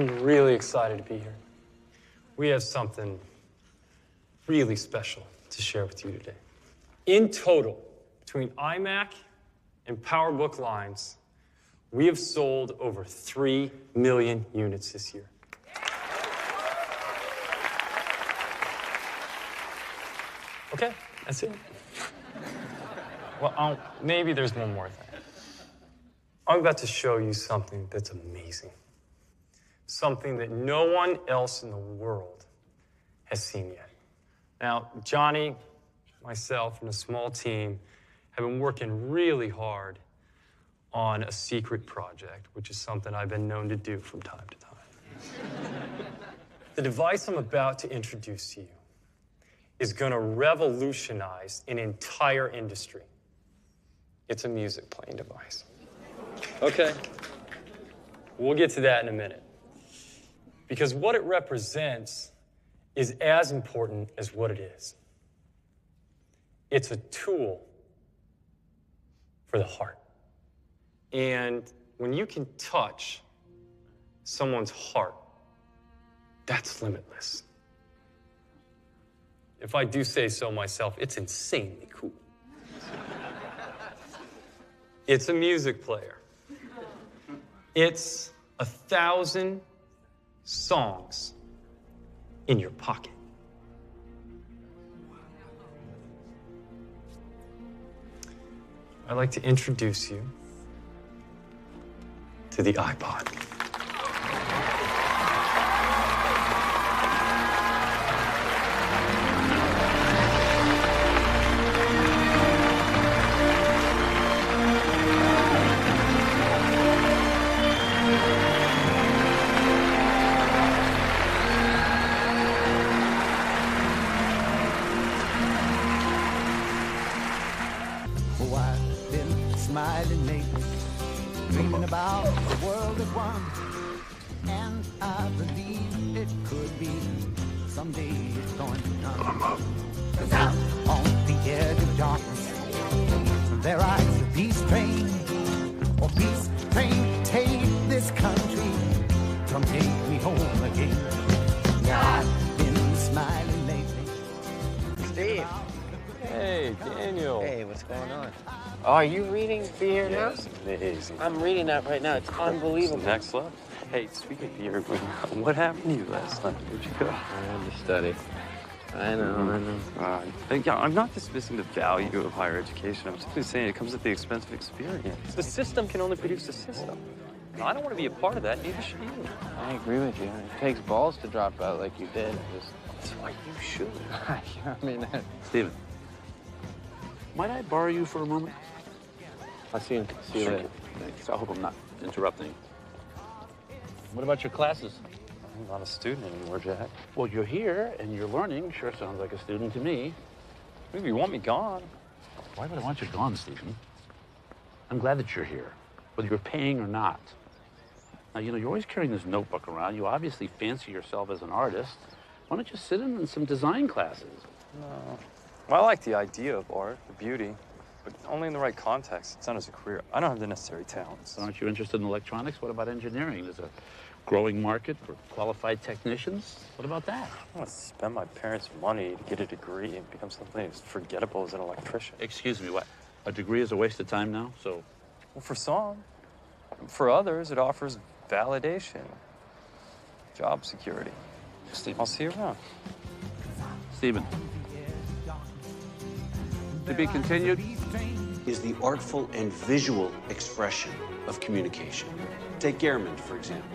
I'm really excited to be here. We have something really special to share with you today. In total, between iMac and PowerBook lines, we have sold over 3 million units this year. Okay, that's it. Well, maybe there's one more thing. I'm about to show you something that's amazing. Something that no one else in the world has seen yet. Now, Johnny, myself, and a small team have been working really hard on a secret project, which is something I've been known to do from time to time. The device I'm about to introduce to you is going to revolutionize an entire industry. It's a music playing device. Okay, we'll get to that in a minute. Because what it represents is as important as what it is. It's a tool for the heart. And when you can touch someone's heart, that's limitless. If I do say so myself, it's insanely cool. It's a music player. It's 1,000 songs in your pocket. I'd like to introduce you to the iPod. Oh, I've been smiling lately, dreaming about the world at once, and I believe it could be someday it's going to come. 'Cause out on the edge of darkness, there rides a peace train, or peace train, take this country, come take me home again. Yeah, I've been smiling lately. Steve. Hey, Daniel. Hey, what's going on? Oh, are you reading Beer now? Yes, amazing. I'm reading that right now. It's unbelievable. Next level. Hey, speaking of beer, what happened to you last night? Where'd you go? I had to study. I know. Yeah, I'm not dismissing the value of higher education. I'm simply saying it comes at the expense of experience. The system can only produce a system. And I don't want to be a part of that, neither should you. I agree with you. It takes balls to drop out like you did. That's why you should. I mean, Steven, might I borrow you for a moment? I'll see you later. Thanks. I hope I'm not interrupting. What about your classes? I'm not a student anymore, Jack. Well, you're here and you're learning. Sure sounds like a student to me. Maybe you want me gone. Why would I want you gone, Stephen? I'm glad that you're here, whether you're paying or not. Now, you know, you're always carrying this notebook around. You obviously fancy yourself as an artist. Why don't you sit in some design classes? No. Well, I like the idea of art, the beauty, but only in the right context. It's not as a career. I don't have the necessary talents. So aren't you interested in electronics? What about engineering? There's a growing market for qualified technicians. What about that? I want to spend my parents' money to get a degree and become something as forgettable as an electrician. Excuse me, what? A degree is a waste of time now, so? Well, for some. For others, it offers validation, job security. Stephen. I'll see you around. Stephen. To be continued. Is the artful and visual expression of communication. Take Gehrman, for example.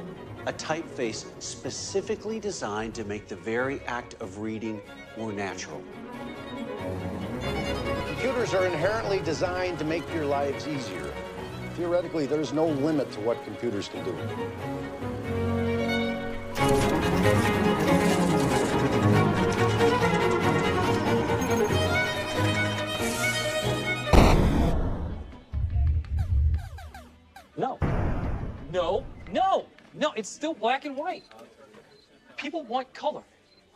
A typeface specifically designed to make the very act of reading more natural. Computers are inherently designed to make your lives easier. Theoretically, there's no limit to what computers can do. No. No. No. No, it's still black and white. People want color.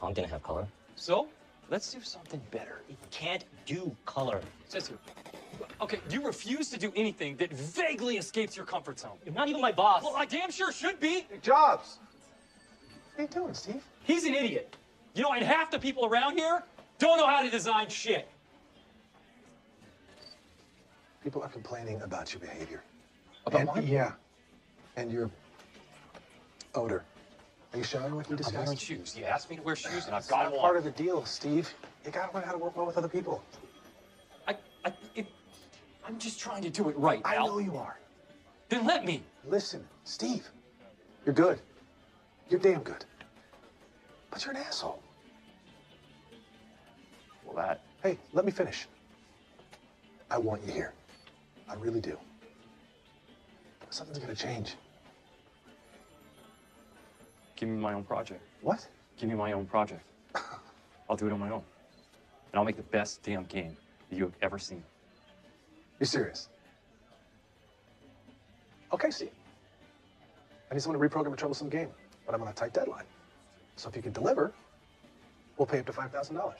I'm gonna have color. So, let's do something better. You can't do color. Says who? Okay, you refuse to do anything that vaguely escapes your comfort zone. You're not even my boss. Well, I damn sure should be. Jobs, How you doing, Steve? He's an idiot. You know, and half the people around here don't know how to design shit. People are complaining about your behavior. About mine? Yeah. And your odor. Are you showering like we I'm wearing discussed? shoes. You asked me to wear shoes, and I've It's got not them part on. of the deal, Steve. You gotta learn how to work well with other people. I'm just trying to do it right, I Al. know you are. Then let me. Listen, Steve. You're good. You're damn good. But you're an asshole. Well, that. Hey, let me finish. I want you here. I really do. Something's gonna change. Give me my own project. What? Give me my own project. I'll do it on my own. And I'll make the best damn game that you have ever seen. You're serious? Okay, Steve. I need someone to reprogram a troublesome game, but I'm on a tight deadline. So if you can deliver, we'll pay up to $5,000.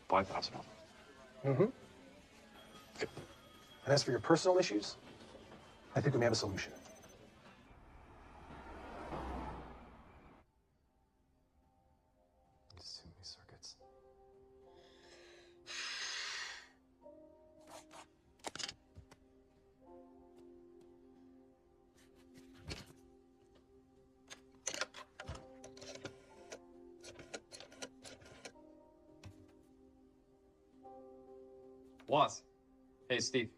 $5,000. Mm-hmm. And as for your personal issues, I think we may have a solution. Just too many circuits. Boss. Hey, Steve.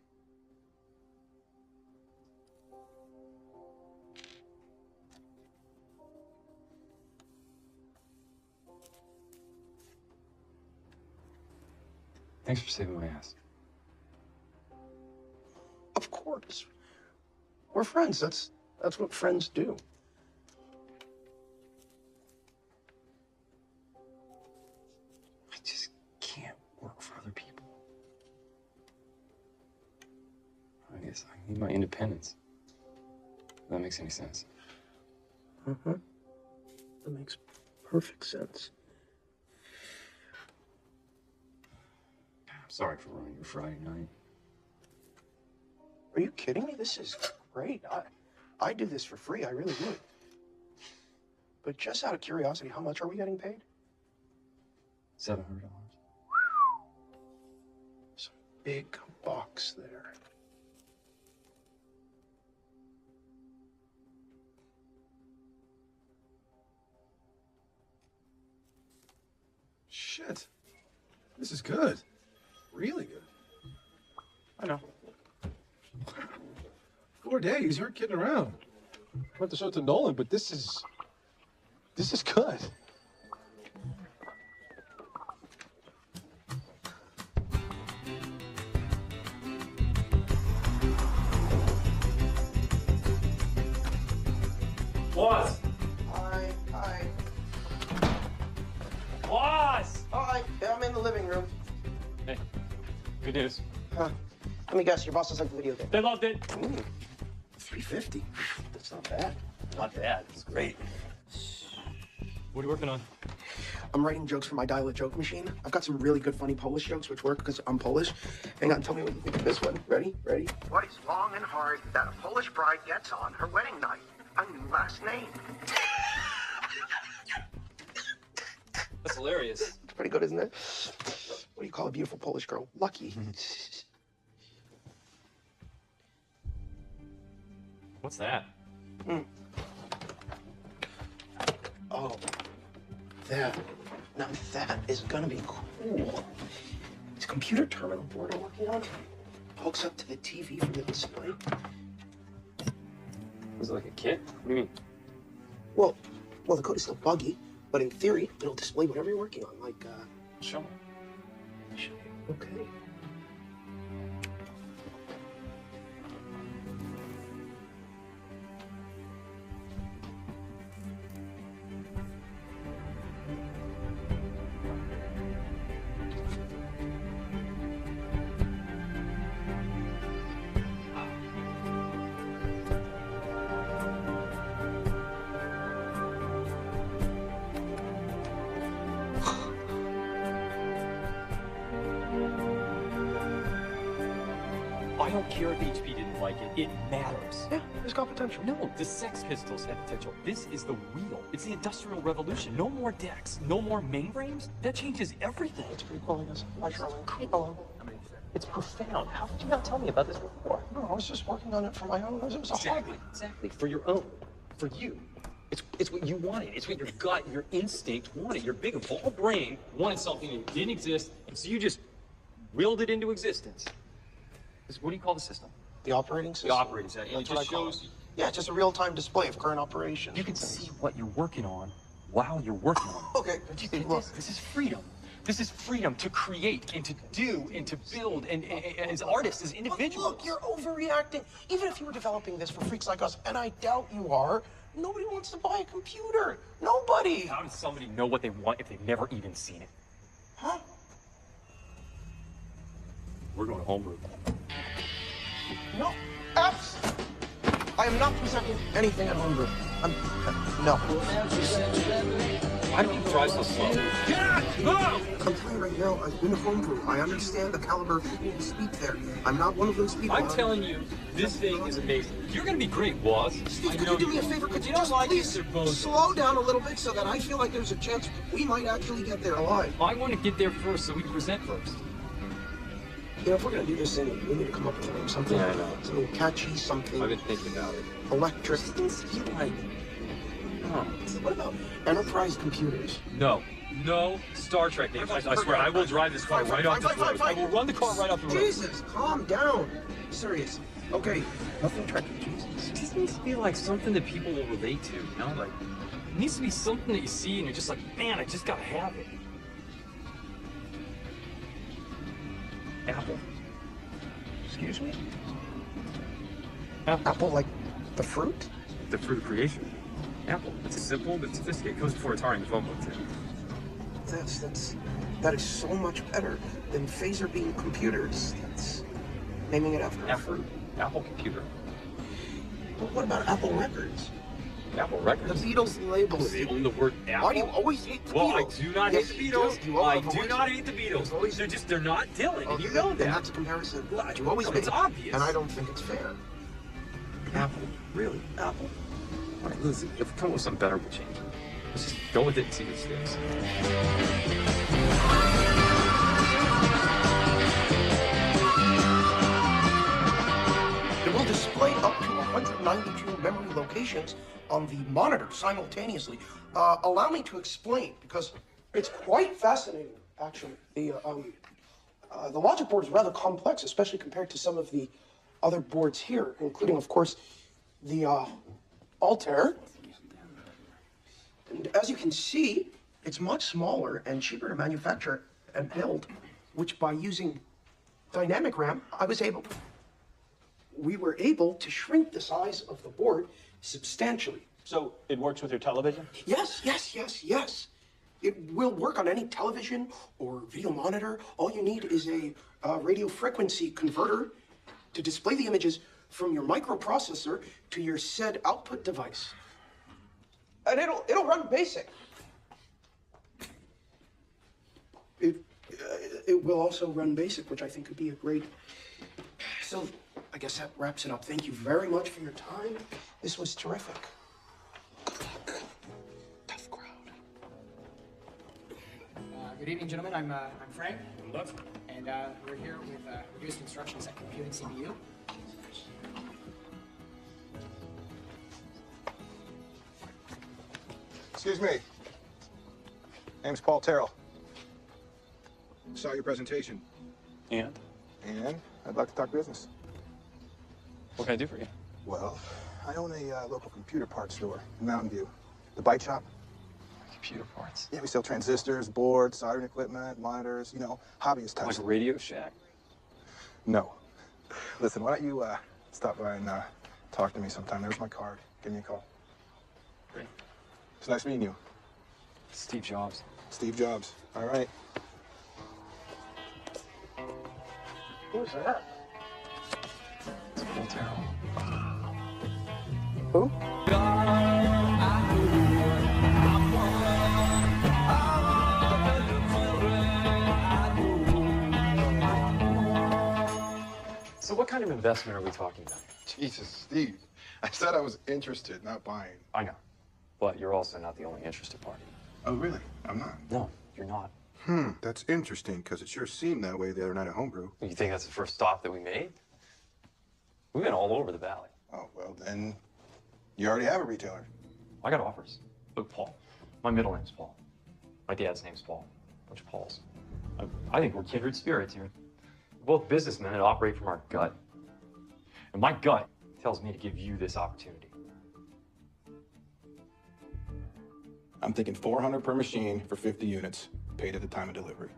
Thanks for saving my ass. Of course. We're friends. That's what friends do. I just can't work for other people. I guess I need my independence. If that makes any sense. Uh-huh. That makes perfect sense. I'm sorry for ruining your Friday night. Are you kidding me? This is great. I do this for free. I really would. But just out of curiosity, how much are we getting paid? $700. Some big bucks there. Shit. This is good. Really good. I know. 4 days, you weren't kidding around. Went to show it to Nolan, but this is good. Boss! Hi. Boss! Hi. Yeah, I'm in the living room. Hey, good news. Huh. Let me guess, your boss doesn't like the video game. They loved it. Ooh, $350. That's not bad. Not bad. It's great. What are you working on? I'm writing jokes for my dial-a joke machine. I've got some really good funny Polish jokes which work because I'm Polish. Hang on, tell me what you think of this one. Ready? What is long and hard that a Polish bride gets on her wedding night? A new last name. That's hilarious. It's pretty good, isn't it? What do you call a beautiful Polish girl? Lucky. What's that? Oh, that. Now that is gonna be cool. This computer terminal board I'm working on hooks up to the TV from the display. Was it like a kit? What do you mean? Well, the code is still buggy, but in theory, it'll display whatever you're working on, like, Show me. Okay. I don't care if HP didn't like it. It matters. Yeah, it's got potential. No, the Sex Pistols have potential. This is the wheel. It's the Industrial Revolution. No more decks, no more mainframes. That changes everything. It's pretty cool, I guess. Hi, Charlene. Hello. It's profound. How did you not tell me about this before? No, I was just working on it for my own. It was a hobby. Exactly. For your own. For you. It's what you wanted. It's what your gut, your instinct wanted. Your big evolved brain wanted something that didn't exist, and so you just willed it into existence. What do you call the system? The operating system? The operating system. That's It what just I call shows. it. Yeah, just a real-time display of current operations. You can see what you're working on while you're working on it. Okay. Do you get this? This is freedom. This is freedom to create and to do and to build and as artists, as individuals. Look, you're overreacting. Even if you were developing this for freaks like us, and I doubt you are, nobody wants to buy a computer. Nobody. How does somebody know what they want if they've never even seen it? Huh? We're going to homebrew. No. F's. I am not presenting anything at homebrew. No. Why do you drive so slow? Get out! Go! I'm telling you right now, I've been a homebrew. I understand the caliber of people who speak there. I'm not one of those people. I'm telling you, this thing is amazing. You're going to be great, Woz. Steve, could you do me a favor? Could you just please slow down a little bit so that I feel like there's a chance we might actually get there alive? I want to get there first so we can present first. You know, if we're gonna do this thing, we need to come up with a name. Something, Yeah, I know. something catchy, something I've been thinking about it. electric. Things feel like... Oh. What about enterprise computers? No. No Star Trek names. I swear, I will drive this car right off the road. I will run the car right off the road. Jesus, calm down. Serious. Okay, nothing Trekkie, Jesus. It just needs to be like something that people will relate to, you know? Like, it needs to be something that you see and you're just like, man, I just gotta have it. Apple. Excuse me? Apple. Apple, like the fruit? The fruit of creation. Apple. It's simple but sophisticated. It comes before Atari and phone book too. That is so much better than phaser beam computers. That's naming it after a fruit. Apple computer. Well, what about Apple Records? Apple Records. The Beatles label. They own the word Apple. Why do you always hate the Well, Beatles? I do not Yes, hate the you Beatles. do. You I always- do not hate the Beatles. They're not Dylan, and you know that. Then that's a comparison that you always It's make. obvious. And I don't think it's fair. Apple. Really? Apple. All right, listen, if we come up with something better, we'll change it. Let's just go with it and see what sticks. It will display up to 192 memory locations on the monitor simultaneously. Allow me to explain, because it's quite fascinating, actually. The logic board is rather complex, especially compared to some of the other boards here, including, of course, the Altair. And as you can see, it's much smaller and cheaper to manufacture and build, which by using dynamic RAM, we were able to shrink the size of the board substantially. So it works with your television? Yes. It will work on any television or video monitor. All you need is a radio frequency converter to display the images from your microprocessor to your said output device. And it'll run BASIC. It will also run BASIC, which I think could be a great... So I guess that wraps it up. Thank you very much for your time. This was terrific. Tough crowd. Good evening, gentlemen. I'm Frank. And we're here with reduced instructions at computing CPU. Excuse me. Name's Paul Terrell. Saw your presentation. And? And I'd like to talk business. What can I do for you? Well, I own a local computer parts store in Mountain View. The Bite Shop. Computer parts? Yeah, we sell transistors, boards, soldering equipment, monitors, you know, hobbyist type Like a stuff. Radio Shack? No. Listen, why don't you stop by and talk to me sometime? There's my card. Give me a call. Great. It's nice meeting you. Steve Jobs. Steve Jobs. All right. Who's that? It's Paul Terrell. Who? So what kind of investment are we talking about? Jesus, Steve. I said I was interested, not buying. I know. But you're also not the only interested party. Oh, really? I'm not. No, you're not. That's interesting, because it sure seemed that way the other night at Homebrew. You think that's the first stop that we made? We've been all over the valley. Oh, well, then you already have a retailer. I got offers. Look, Paul. My middle name's Paul. My dad's name's Paul. Bunch of Pauls. I think we're kindred spirits here. We're both businessmen that operate from our gut. And my gut tells me to give you this opportunity. I'm thinking $400 per machine for 50 units, paid at the time of delivery.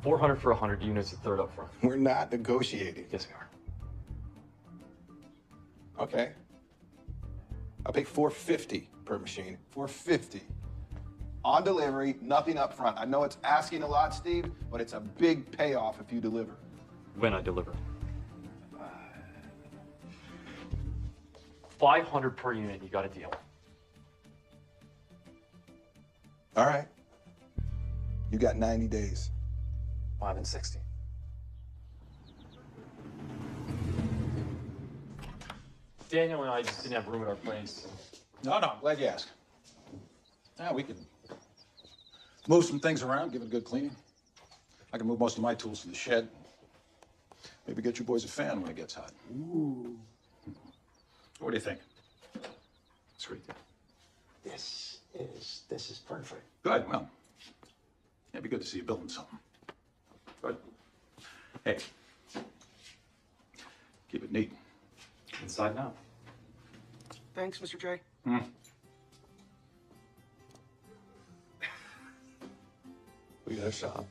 400 for 100 units, a third up front. We're not negotiating. Yes, we are. Okay. I'll pay $450 per machine. $450. On delivery, nothing up front. I know it's asking a lot, Steve, but it's a big payoff if you deliver. When I deliver. 500 per unit, you got a deal. All right. You got 90 days. 5 and 60. Daniel and I just didn't have room at our place. No, I'm glad you asked. Yeah, we could move some things around, give it a good cleaning. I can move most of my tools to the shed. Maybe get you boys a fan when it gets hot. Ooh. What do you think? It's great. This is perfect. Good, well, it'd be good to see you building something. Good. Hey, keep it neat. Inside and out. Thanks, Mr. J. We got a shop.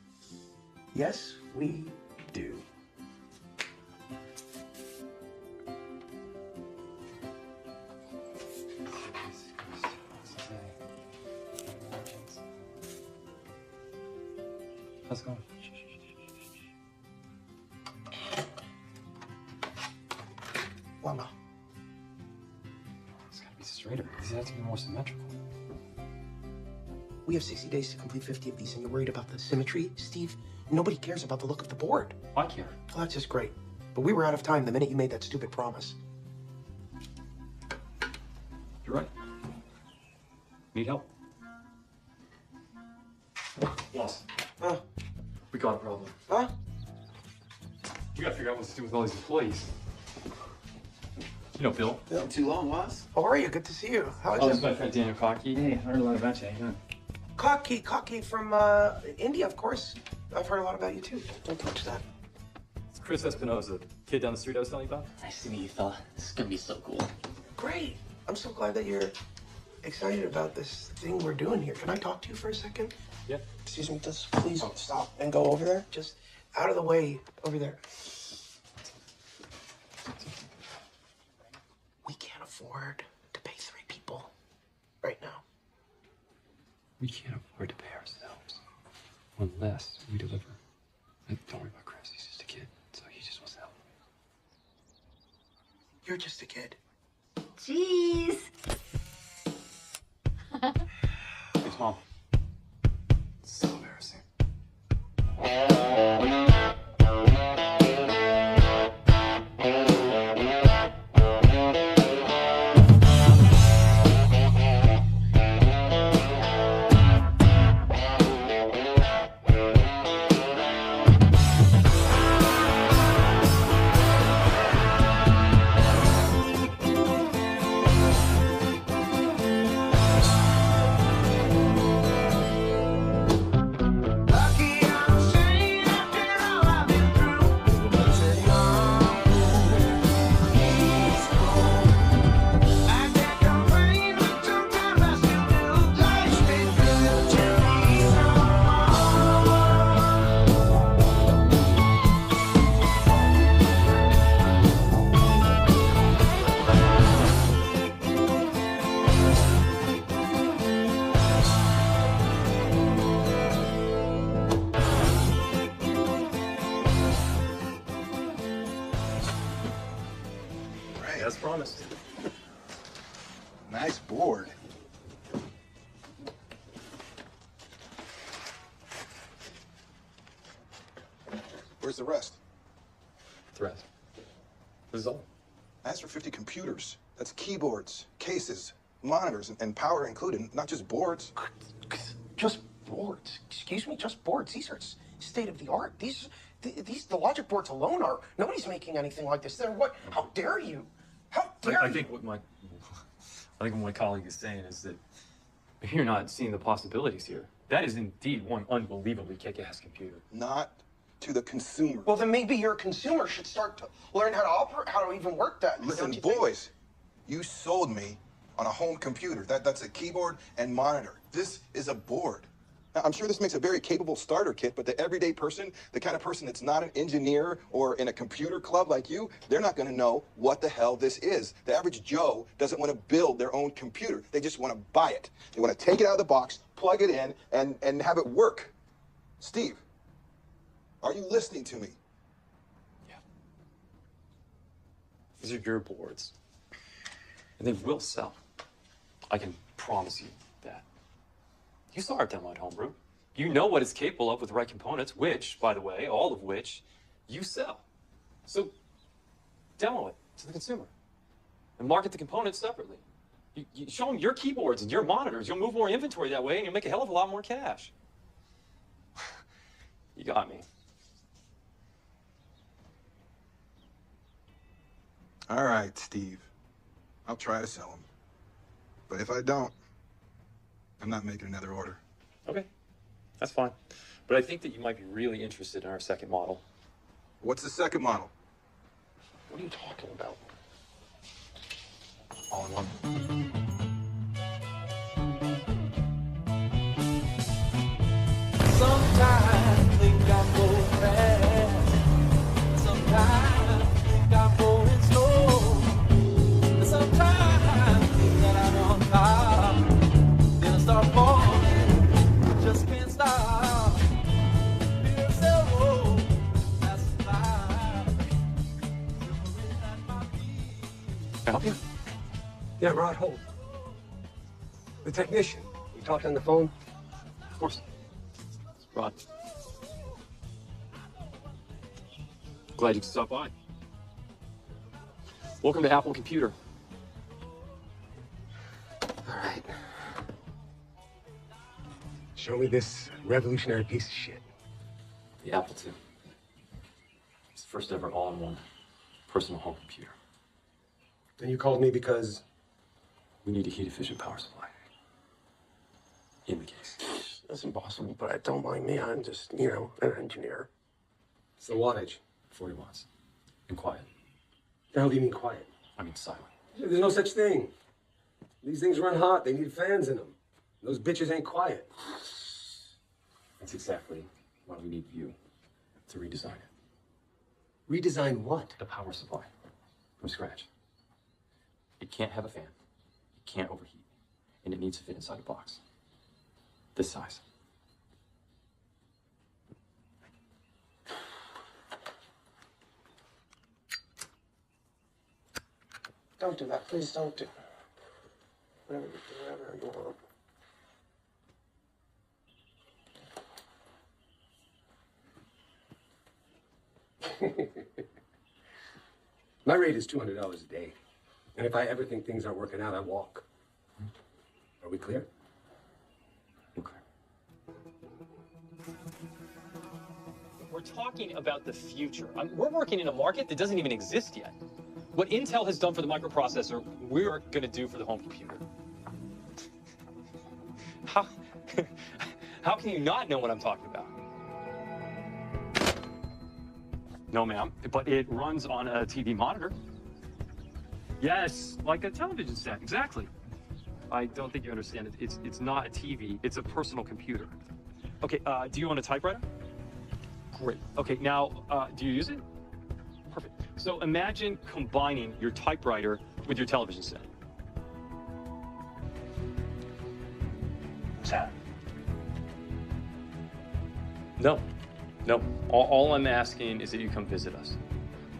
Yes, we do. How's it going? Voila. It's gotta be straighter. These have to be more symmetrical. We have 60 days to complete 50 of these, and you're worried about the symmetry, Steve? Nobody cares about the look of the board. I care. Well, that's just great. But we were out of time the minute you made that stupid promise. You're right. Need help? Yes. Huh? We got a problem. Huh? We gotta figure out what to do with all these employees. You know Bill. Been too long, was? How are you? Good to see you. How Oh, is this is my friend Daniel Cocky. Hey, heard a lot about you. How you doing? Cocky from India, of course. I've heard a lot about you too. Don't touch that. It's Chris Espinosa, the kid down the street I was telling you about. Nice to meet you, fella. This is gonna be so cool. Great. I'm so glad that you're excited about this thing we're doing here. Can I talk to you for a second? Yeah. Excuse me, just please stop and go over there. Just out of the way over there. We can't afford to pay 3 people right now. We can't afford to pay ourselves unless we deliver. And don't worry about Chris. He's just a kid, so he just wants to help. You're just a kid. Jeez. Thanks, Mom. So embarrassing. As promised. Nice board. Where's the rest? The rest. This is all. That's for 50 computers. That's keyboards, cases, monitors, and power included, not just boards. Just boards. Excuse me, just boards. These are state of the art. The logic boards alone are. Nobody's making anything like this. They're what? How dare you? How dare I you? think what my colleague is saying is that you're not seeing the possibilities here. That is indeed one unbelievably kick-ass computer. Not to the consumer. Well, then maybe your consumer should start to learn how to operate, how to even work that. Listen, boys, you sold me on a home computer. That's a keyboard and monitor. This is a board. Now, I'm sure this makes a very capable starter kit, but the everyday person, the kind of person that's not an engineer or in a computer club like you, they're not going to know what the hell this is. The average Joe doesn't want to build their own computer. They just want to buy it. They want to take it out of the box, plug it in, and have it work. Steve, are you listening to me? Yeah. These are your boards. And they will sell. I can promise you that. You saw our demo at Homebrew. You know what it's capable of with the right components, which, by the way, all of which, you sell. So, demo it to the consumer. And market the components separately. You show them your keyboards and your monitors. You'll move more inventory that way, and you'll make a hell of a lot more cash. You got me. All right, Steve. I'll try to sell them. But if I don't, I'm not making another order. Okay, that's fine. But I think that you might be really interested in our second model. What's the second model? What are you talking about? All in one. Sometimes think I'm going fast. Sometimes think I'm going slow. Sometimes think that I'm on top. Then I start falling. Just can't stop. Feel so that's the vibe. Can I help you? Yeah, Rod Holt. The technician. You talked on the phone? Of course. Rod. Glad you could stop by. Welcome to Apple Computer. All right. Show me this revolutionary piece of shit. The Apple II. It's the first ever all-in-one personal home computer. And you called me because? We need a heat-efficient power supply. In the case. That's impossible, but don't mind me. I'm just, an engineer. It's the wattage. 40 watts. And quiet. The hell do you mean quiet? I mean silent. There's no such thing. These things run hot. They need fans in them. Those bitches ain't quiet. That's exactly why we need you to redesign it. Redesign what? The power supply. From scratch. It can't have a fan. It can't overheat. And it needs to fit inside a box. This size. Don't do that. Please don't do. Whatever you want. My rate is $200 a day. And if I ever think things aren't working out, I walk. Are we clear? Okay. We're talking about the future. We're working in a market that doesn't even exist yet. What Intel has done for the microprocessor, we're going to do for the home computer. How can you not know what I'm talking about? No, ma'am, but it runs on a TV monitor. Yes, like a television set, exactly. I don't think you understand it. It's not a TV, it's a personal computer. Okay, do you own a typewriter? Great. Okay, now, do you use it? Perfect. So imagine combining your typewriter with your television set. What's that? No. All I'm asking is that you come visit us.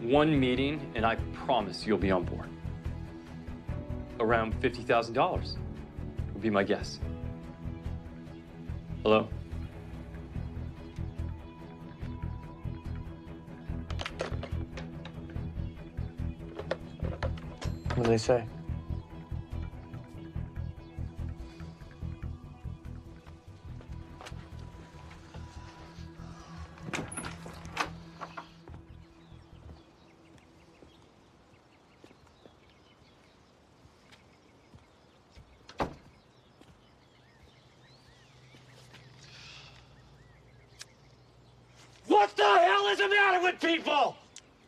One meeting, and I promise you'll be on board. Around $50,000 would be my guess. Hello? What do they say? What the hell is the matter with people?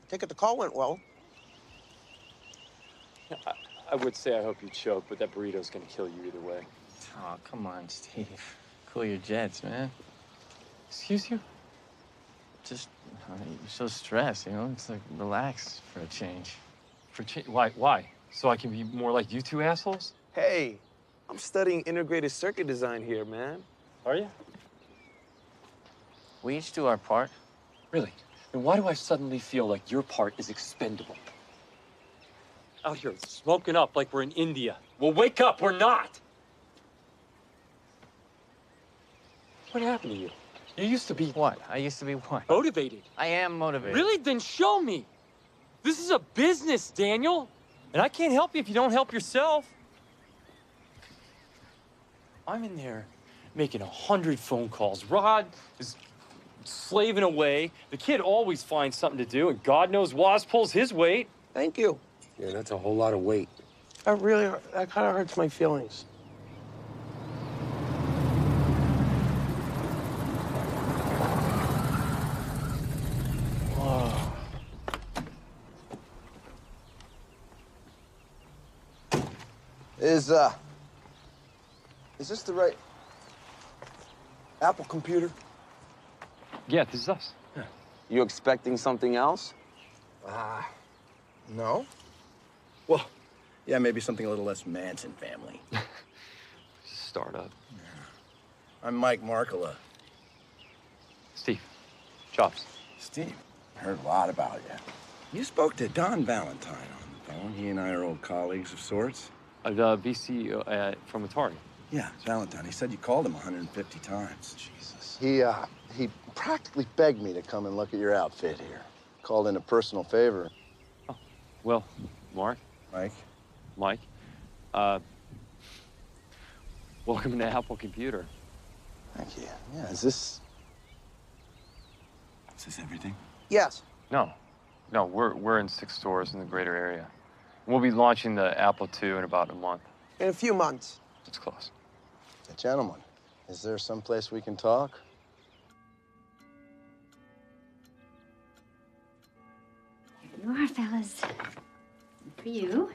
Take it the call went well. I would say I hope you choke, but that burrito's gonna kill you either way. Oh, come on, Steve. Cool your jets, man. Excuse you? Just, you're so stressed, you know? It's like, relax for a change. Why? Why? So I can be more like you two assholes? Hey, I'm studying integrated circuit design here, man. Are you? We each do our part. Really? Then why do I suddenly feel like your part is expendable? Out here smoking up like we're in India. Well, wake up, we're not! What happened to you? You used to be... What? I used to be what? Motivated. I am motivated. Really? Then show me. This is a business, Daniel. And I can't help you if you don't help yourself. I'm in there making 100 phone calls. Rod is slaving away. The kid always finds something to do, and God knows Woz pulls his weight. Thank you. Yeah, that's a whole lot of weight. That kind of hurts my feelings. Whoa. Is this the right Apple computer? Yeah, this is us. Yeah. You expecting something else? No. Well, yeah, maybe something a little less Manson family. Startup. Yeah. I'm Mike Markula. Steve. Chops. Steve, I heard a lot about you. You spoke to Don Valentine on the phone. He and I are old colleagues of sorts. BC from Atari. Yeah, Valentine. He said you called him 150 times. Jesus. He practically begged me to come and look at your outfit here. Called in a personal favor. Oh, well, Mark. Mike. Welcome to Apple Computer. Thank you. Yeah, is this everything? Yes. No, we're in 6 stores in the greater area. We'll be launching the Apple II in about a month. In a few months. It's close. Gentlemen, is there some place we can talk? You are, fellas. For you.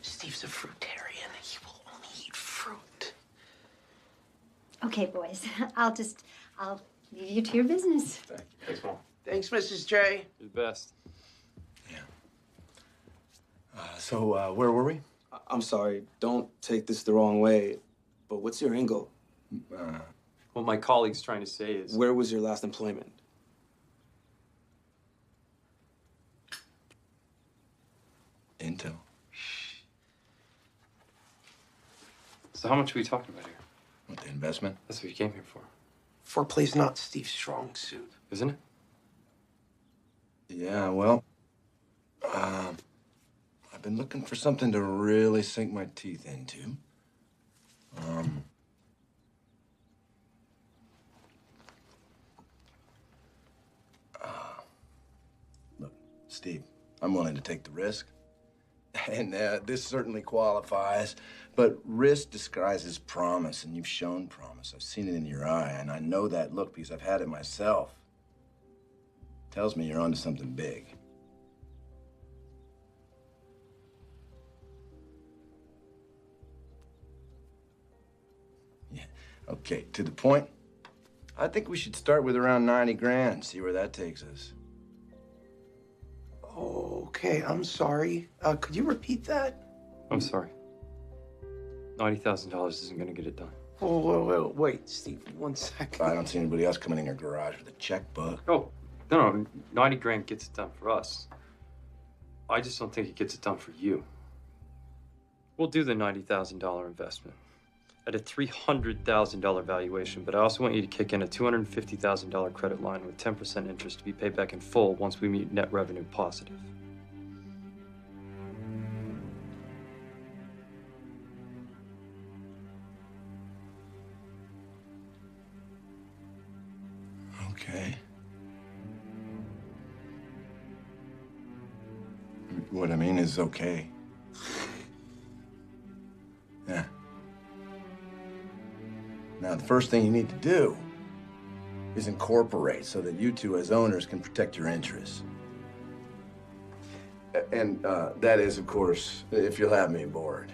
Steve's a fruitarian. He will only eat fruit. Okay, boys. I'll leave you to your business. Thank you. Thanks, Mom. Thanks, Mrs. J. You're the best. So, where were we? I'm sorry, don't take this the wrong way, but what's your angle? What my colleague's trying to say is... Where was your last employment? Intel. So how much are we talking about here? What, the investment? That's what you came here for. Foreplay's not Steve's strong suit. Isn't it? Yeah, well, I've been looking for something to really sink my teeth into. Look, Steve, I'm willing to take the risk. And this certainly qualifies, but risk disguises promise, and you've shown promise. I've seen it in your eye, and I know that look because I've had it myself. Tells me you're onto something big. Yeah, okay, to the point. I think we should start with around 90 grand, see where that takes us. Okay, I'm sorry. Could you repeat that? I'm sorry. $90,000 isn't going to get it done. Wait, Steve, 1 second. I don't see anybody else coming in your garage with a checkbook. Oh, no, 90 grand gets it done for us. I just don't think it gets it done for you. We'll do the $90,000 investment at a $300,000 valuation, but I also want you to kick in a $250,000 credit line with 10% interest to be paid back in full once we meet net revenue positive. Okay. What I mean is okay. Yeah. Now, the first thing you need to do is incorporate so that you two as owners can protect your interests. And that is, of course, if you'll have me aboard.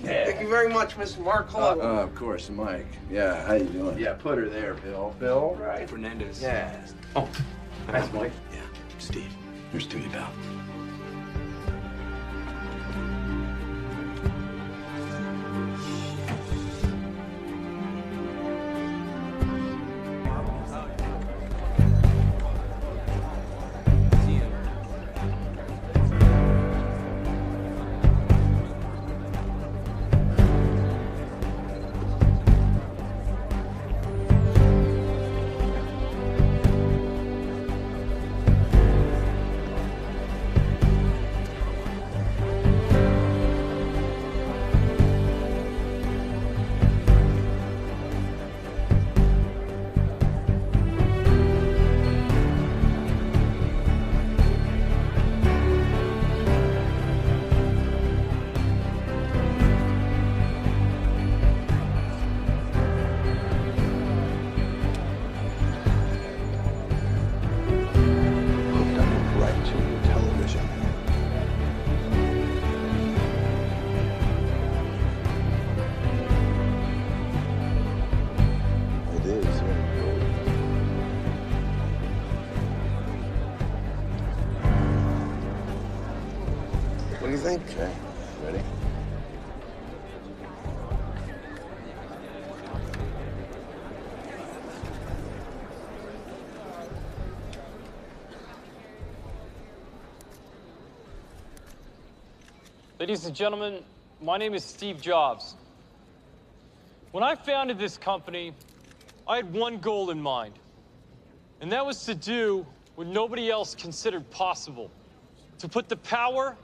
Thank you very much, Mr. Mark. Hello. Of course, Mike. Yeah, how you doing? Yeah, put her there, Bill. Bill, right? Fernandez. Yeah. Oh, nice, Mike. Yeah, Steve. Here's to you, pal. What do you think? Okay, ready? Ladies and gentlemen, my name is Steve Jobs. When I founded this company, I had one goal in mind, and that was to do what nobody else considered possible, to put the power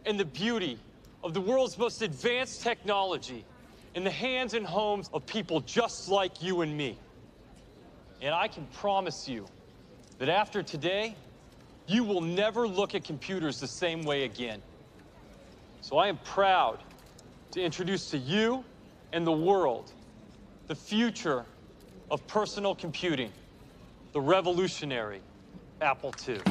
and the beauty of the world's most advanced technology in the hands and homes of people just like you and me. And I can promise you that after today, you will never look at computers the same way again. So I am proud to introduce to you and the world the future of personal computing, the revolutionary Apple II.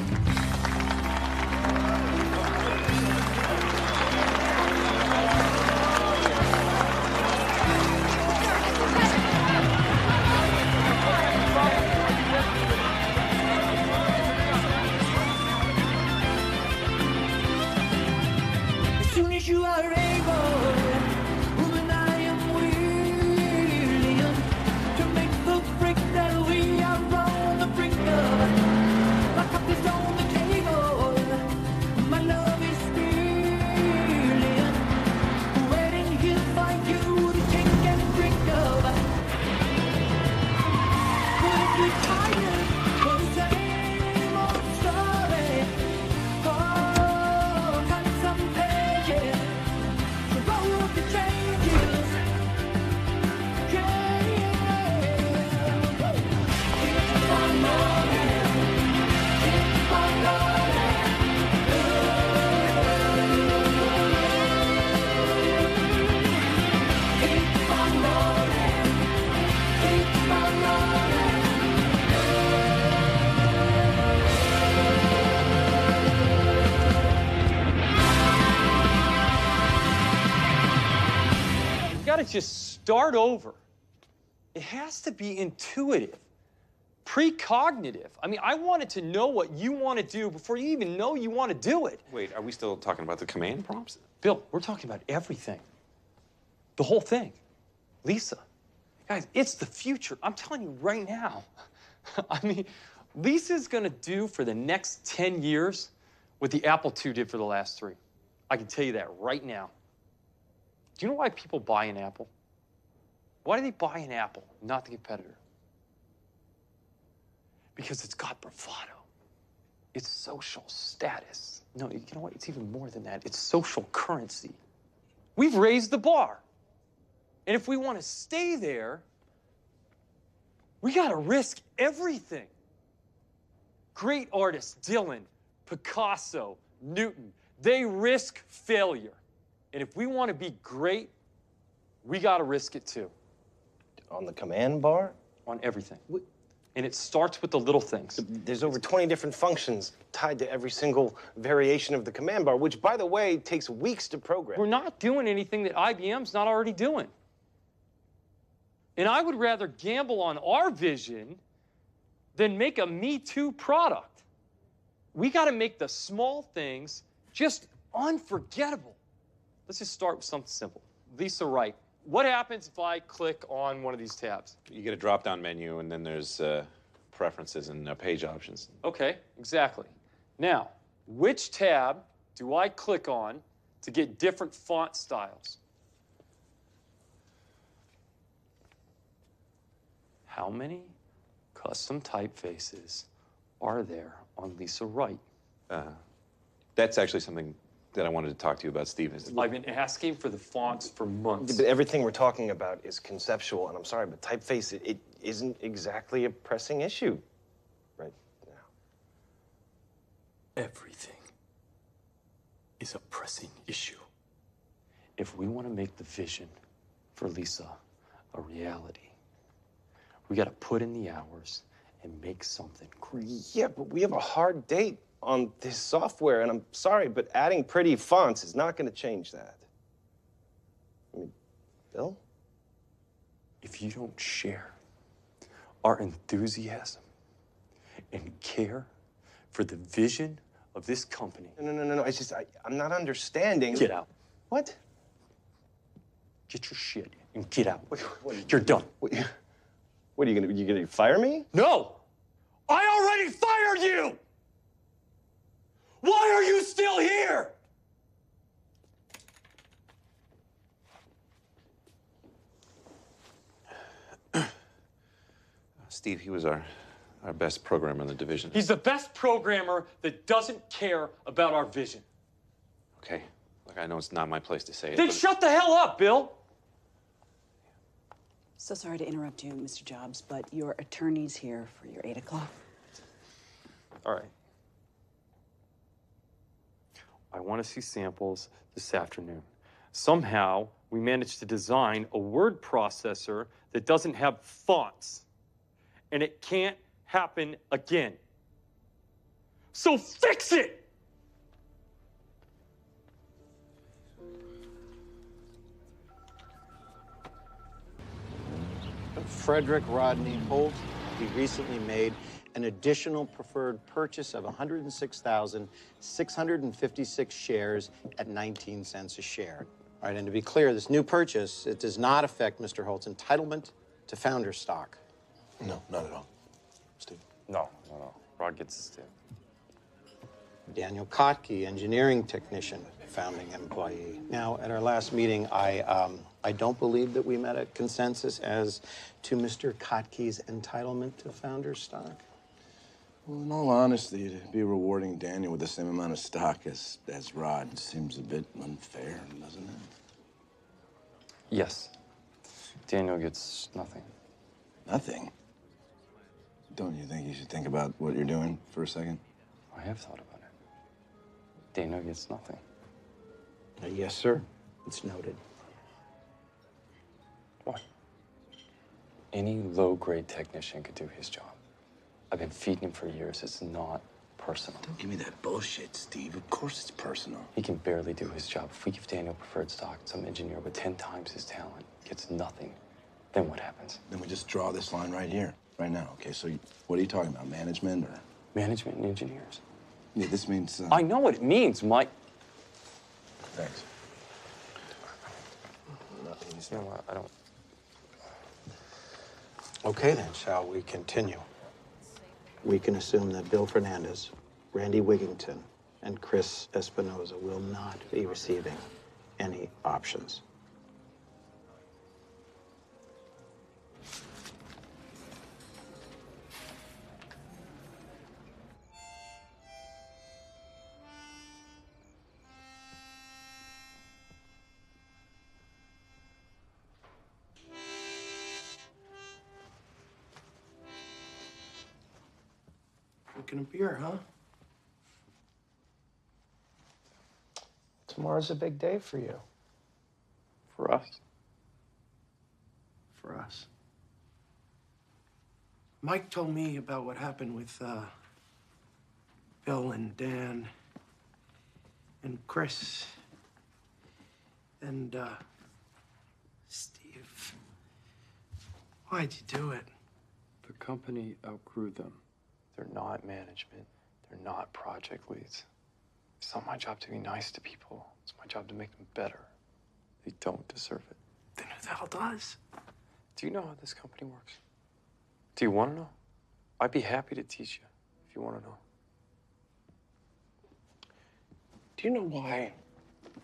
As soon as you are able, woman, I am willing to make the break that we are on the brink of. My cup is on the table, my love is spilling, waiting here for you to take and drink of. When you're tired of the same old story, oh, cut some pages, roll up the changes, keep on rolling, keep on rolling, keep on rolling, keep on rolling. You gotta just start over. It has to be intuitive, precognitive. I mean, I wanted to know what you want to do before you even know you want to do it. Wait, are we still talking about the command prompts? Bill, we're talking about everything. The whole thing. Lisa. Guys, it's the future. I'm telling you right now. I mean, Lisa's gonna do for the next 10 years what the Apple II did for the last 3. I can tell you that right now. Do you know why people buy an Apple? Why do they buy an Apple, not the competitor? Because it's got bravado. It's social status. No, you know what? It's even more than that. It's social currency. We've raised the bar. And if we want to stay there, We gotta risk everything. Great artists, Dylan, Picasso, Newton, they risk failure. And if we want to be great, we gotta risk it too. On the command bar? On everything. And it starts with the little things. There's over 20 different functions tied to every single variation of the command bar, which, by the way, takes weeks to program. We're not doing anything that IBM's not already doing. And I would rather gamble on our vision than make a Me Too product. We got to make the small things just unforgettable. Let's just start with something simple. Lisa Wright. What happens if I click on one of these tabs? You get a drop-down menu, and then there's preferences and page options. Okay, exactly. Now, which tab do I click on to get different font styles? How many custom typefaces are there on Lisa Wright? That's actually something that I wanted to talk to you about, Steve. I've been asking for the fonts for months. But everything we're talking about is conceptual, and I'm sorry, but typeface, it isn't exactly a pressing issue right now. Everything is a pressing issue. If we want to make the vision for Lisa a reality, we got to put in the hours and make something great. Yeah, but we have a hard date on this software, and I'm sorry, but adding pretty fonts is not going to change that. I mean, Bill? If you don't share our enthusiasm and care for the vision of this company... No. I'm not understanding. Get out. What? Get your shit and get out. You're done. What are you gonna fire me? No! I already fired you! Why are you still here? Steve, he was our best programmer in the division. He's the best programmer that doesn't care about our vision. Okay. Look, I know it's not my place to say it. Then shut the hell up, Bill! So sorry to interrupt you, Mr. Jobs, but your attorney's here for your 8 o'clock. All right. I want to see samples this afternoon. Somehow, we managed to design a word processor that doesn't have fonts. And it can't happen again. So fix it! Frederick Rodney Holt, he recently made an additional preferred purchase of 106,656 shares at 19 cents a share. All right, and to be clear, this new purchase, it does not affect Mr. Holt's entitlement to founder stock. No, not at all. Steve? No. Rod gets his too. Daniel Kotke, engineering technician, founding employee. Now, at our last meeting, I don't believe that we met a consensus as to Mr. Kotke's entitlement to founder stock. Well, in all honesty, to be rewarding Daniel with the same amount of stock as Rod seems a bit unfair, doesn't it? Yes. Daniel gets nothing. Nothing? Don't you think you should think about what you're doing for a second? I have thought about it. Daniel gets nothing. Yes, sir. It's noted. What? Any low-grade technician could do his job. I've been feeding him for years. It's not personal. Don't give me that bullshit, Steve. Of course it's personal. He can barely do his job. If we give Daniel preferred stock, some engineer with 10 times his talent gets nothing, then what happens? Then we just draw this line right here, right now. Okay, so what are you talking about, management or? Management and engineers. Yeah, this means... I know what it means, Mike. Thanks. You know what, I don't... Okay, then, shall we continue? We can assume that Bill Fernandez, Randy Wigington, and Chris Espinoza will not be receiving any options. Drinking a beer, huh? Tomorrow's a big day for you. For us. For us. Mike told me about what happened with Bill and Dan and Chris and Steve. Why'd you do it? The company outgrew them. They're not management. They're not project leads. It's not my job to be nice to people. It's my job to make them better. They don't deserve it. Then who the hell does? Do you know how this company works? Do you want to know? I'd be happy to teach you if you want to know. Do you know why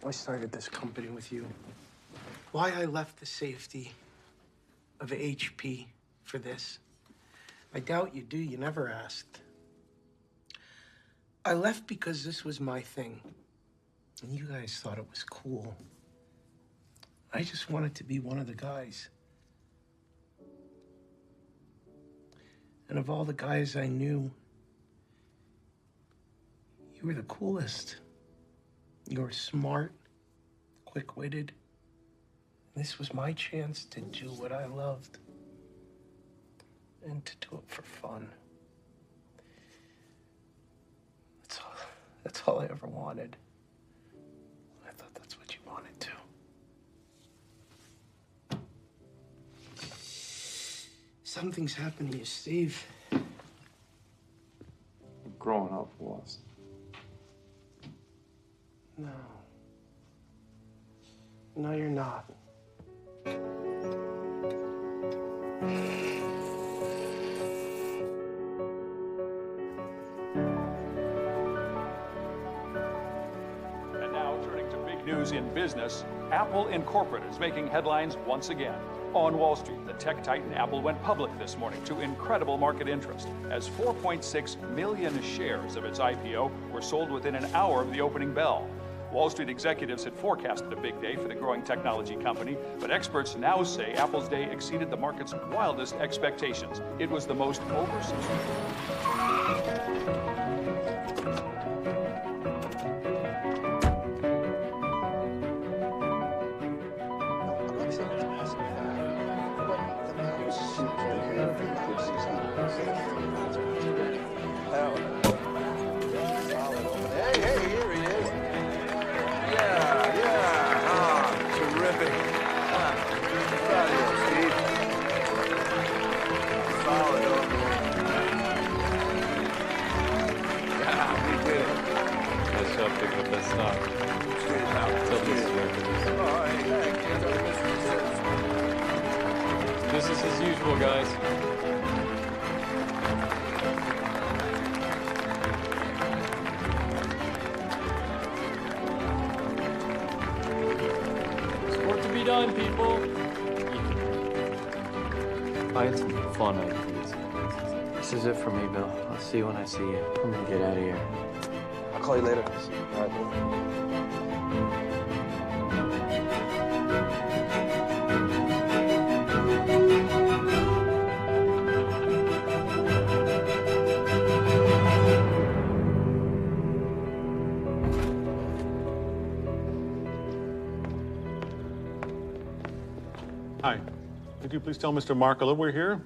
I started this company with you? Why I left the safety of HP for this? I doubt you do. You never asked. I left because this was my thing. And you guys thought it was cool. I just wanted to be one of the guys. And of all the guys I knew, you were the coolest. You were smart, quick-witted. This was my chance to do what I loved. And to do it for fun. That's all I ever wanted. I thought that's what you wanted too. Something's happened to you, Steve. I'm growing up lost. No. No, you're not. And now, turning to big news in business, Apple Incorporated is making headlines once again. On Wall Street, the tech titan Apple went public this morning to incredible market interest, as 4.6 million shares of its IPO were sold within an hour of the opening bell. Wall Street executives had forecasted a big day for the growing technology company, but experts now say Apple's day exceeded the market's wildest expectations. It was the most oversubscribed. Business as usual, guys. There's work to be done, people. I had some fun ideas. This is it for me, Bill. I'll see you when I see you. I'm gonna get out of here. I'll call you later. All right, Hi. Could you please tell Mr. Markala we're here?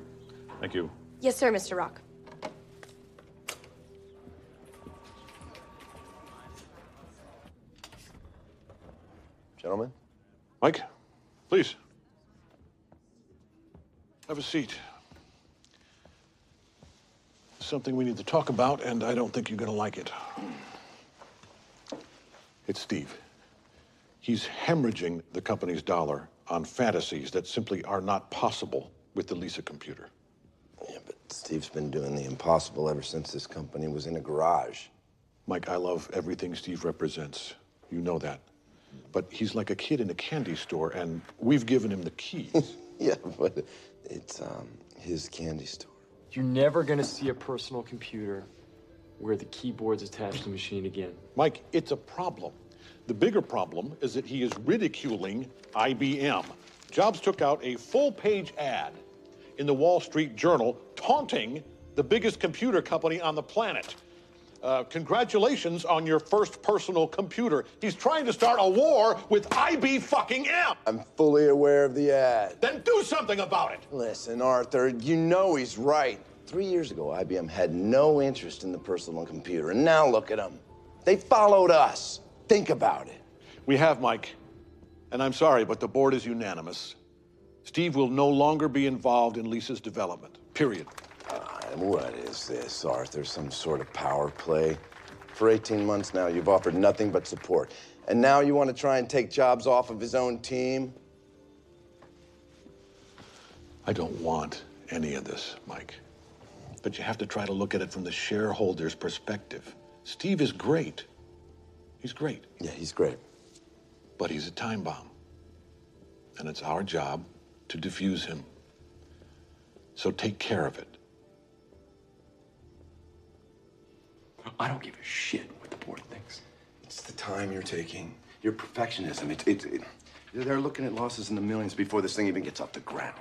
Thank you. Yes, sir, Mr. Rock. Gentlemen? Mike, please. Have a seat. Something we need to talk about, and I don't think you're gonna like it. It's Steve. He's hemorrhaging the company's dollar on fantasies that simply are not possible with the Lisa computer. Yeah, but Steve's been doing the impossible ever since this company was in a garage. Mike, I love everything Steve represents. You know that. But he's like a kid in a candy store, and we've given him the keys. Yeah, but it's his candy store. You're never gonna see a personal computer where the keyboard's attached to the machine again. Mike, it's a problem. The bigger problem is that he is ridiculing IBM. Jobs took out a full-page ad in the Wall Street Journal taunting the biggest computer company on the planet. Congratulations on your first personal computer. He's trying to start a war with IB-fucking-M. I'm fully aware of the ad. Then do something about it. Listen, Arthur, you know he's right. 3 years ago, IBM had no interest in the personal computer, and now look at them. They followed us. Think about it. We have, Mike. And I'm sorry, but the board is unanimous. Steve will no longer be involved in Lisa's development, period. What is this, Arthur? Some sort of power play? For 18 months now, you've offered nothing but support. And now you want to try and take Jobs off of his own team? I don't want any of this, Mike. But you have to try to look at it from the shareholder's perspective. Steve is great. He's great. Yeah, he's great. But he's a time bomb. And it's our job to defuse him. So take care of it. I don't give a shit what the board thinks. It's the time you're taking. Your perfectionism. They're looking at losses in the millions before this thing even gets off the ground.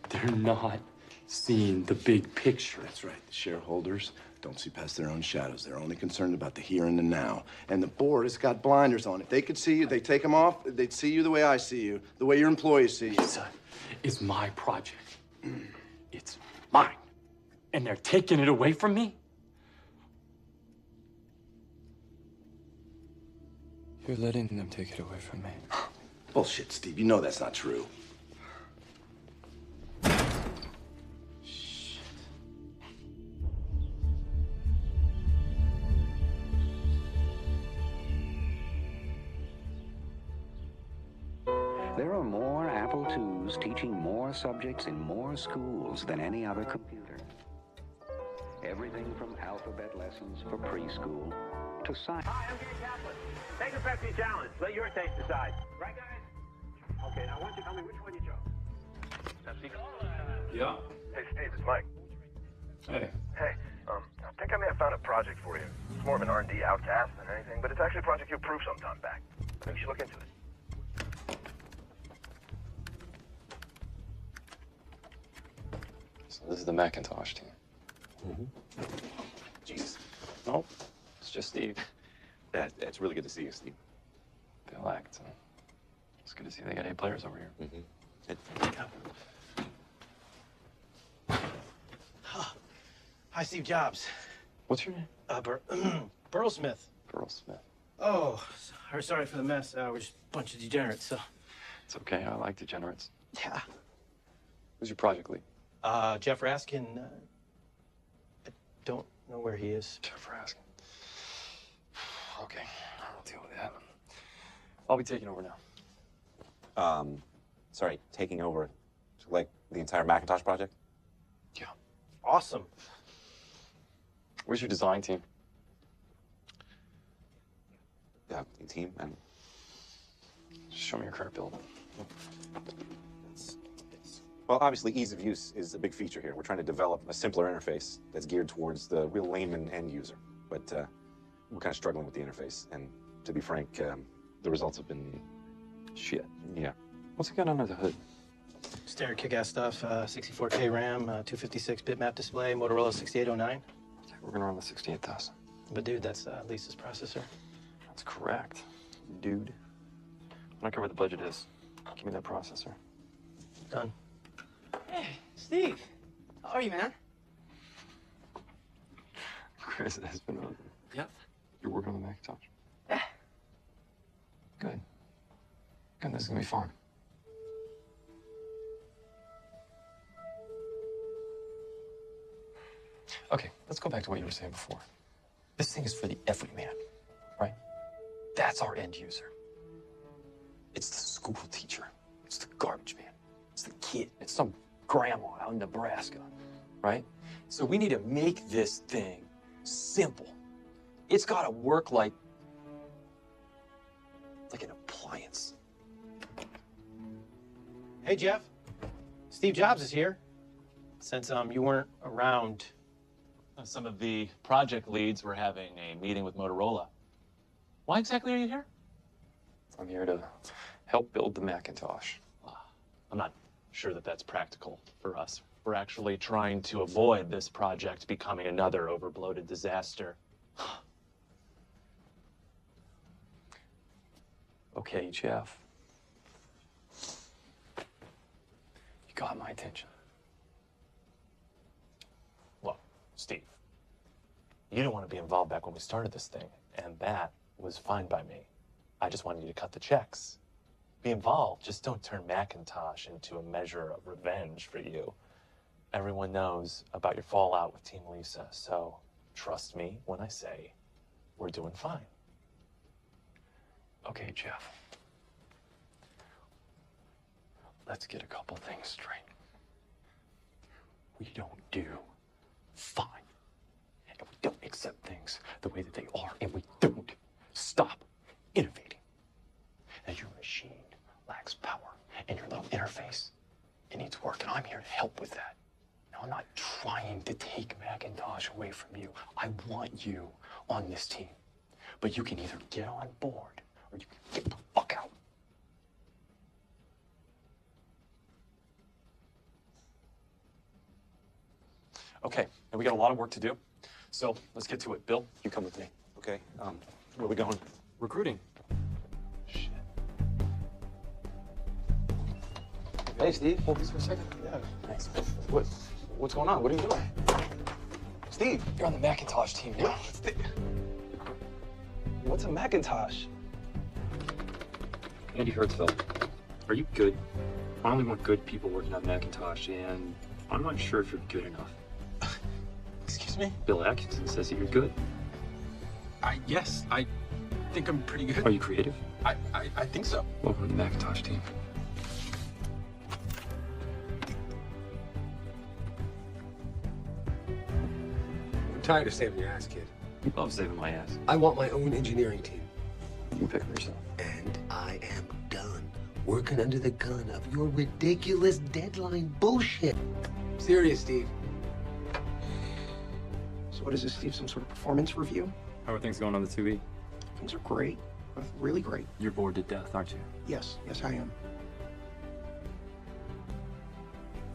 They're not seeing the big picture. That's right. The shareholders don't see past their own shadows. They're only concerned about the here and the now. And the board has got blinders on. If they could see you, they take them off. They'd see you the way I see you, the way your employees see you. Son, it's my project. It's mine. And they're taking it away from me? You're letting them take it away from me. Bullshit, Steve. You know that's not true. There are more Apple IIs teaching more subjects in more schools than any other computer. Everything from alphabet lessons for preschool to science. Hi, I'm Gary Kaplan. Take a Pepsi challenge. Let your taste decide. Right, guys? Okay, now why don't you tell me which one you chose? Pepsi? Yeah. Hey, Steve, it's Mike. Hey. Hey, I think I may have found a project for you. It's more of an R&D outcast than anything, but it's actually a project you approved some time back. I think you should look into it. So this is the Macintosh team. Jesus. No, it's just Steve. It's really good to see you, Steve. Bill acts. It's good to see they got 8 players over here. Hi, Steve Jobs. What's your name? Burl Smith. Burl Smith. Oh, sorry for the mess. We're just a bunch of degenerates, so. It's okay. I like degenerates. Yeah. Who's your project lead? Jeff Raskin. I don't know where he is. Jeff Raskin. Okay, I'll deal with that. I'll be taking over now. Sorry, taking over, like, the entire Macintosh project? Yeah. Awesome. Where's your design team? Yeah, team and... Just show me your current build. Well, obviously, ease of use is a big feature here. We're trying to develop a simpler interface that's geared towards the real layman end user. But we're kind of struggling with the interface. And to be frank, the results have been... shit. Yeah. What's it got under the hood? Standard kick-ass stuff. 64K RAM, 256 bitmap display, Motorola 6809. We're gonna run the 68,000. But dude, that's Lisa's processor. That's correct, dude. I don't care what the budget is. Give me that processor. Done. Hey, Steve. How are you, man? Chris has been on. Yep. You're working on the Macintosh? Yeah. Good. Good, this is gonna be fun. Okay, let's go back to what you were saying before. This thing is for the everyman, right? That's our end user. It's the school teacher. It's the garbage man. It's the kid. It's some grandma out in Nebraska, right? So we need to make this thing simple. It's got to work like an appliance. Hey, Jeff. Steve Jobs is here. Since you weren't around. Some of the project leads were having a meeting with Motorola. Why exactly are you here? I'm here to help build the Macintosh. I'm not sure that that's practical for us. We're actually trying to avoid this project becoming another overbloated disaster. Okay, Jeff. You got my attention. Look, Steve, you didn't want to be involved back when we started this thing, and that was fine by me. I just wanted you to cut the checks. Be involved, just don't turn Macintosh into a measure of revenge for you. Everyone knows about your fallout with Team Lisa, so trust me when I say we're doing fine. Okay, Jeff. Let's get a couple things straight. We don't do fine. And we don't accept things the way that they are, and we don't stop innovating. Now, your machine lacks power, and your little interface, it needs work, and I'm here to help with that. Now, I'm not trying to take Macintosh away from you. I want you on this team. But you can either get on board, or you can get the fuck out. Okay, and we got a lot of work to do. So let's get to it. Bill, you come with me. Okay, where are we going? Recruiting. Hey, Steve. Hold this for a second. Yeah. Thanks. What's going on? What are you doing? Steve. You're on the Macintosh team now. What's a Macintosh? Andy Hertzfeld, are you good? I only want good people working on Macintosh, and I'm not sure if you're good enough. Excuse me? Bill Atkinson says that you're good. Yes, I think I'm pretty good. Are you creative? I think so. Welcome to the Macintosh team. I'm tired of saving your ass, kid. You love saving my ass. I want my own engineering team. You pick for yourself. And I am done working under the gun of your ridiculous deadline bullshit. Serious, Steve. So what is this, Steve? Some sort of performance review? How are things going on the 2E? Things are great. Really great. You're bored to death, aren't you? Yes, I am.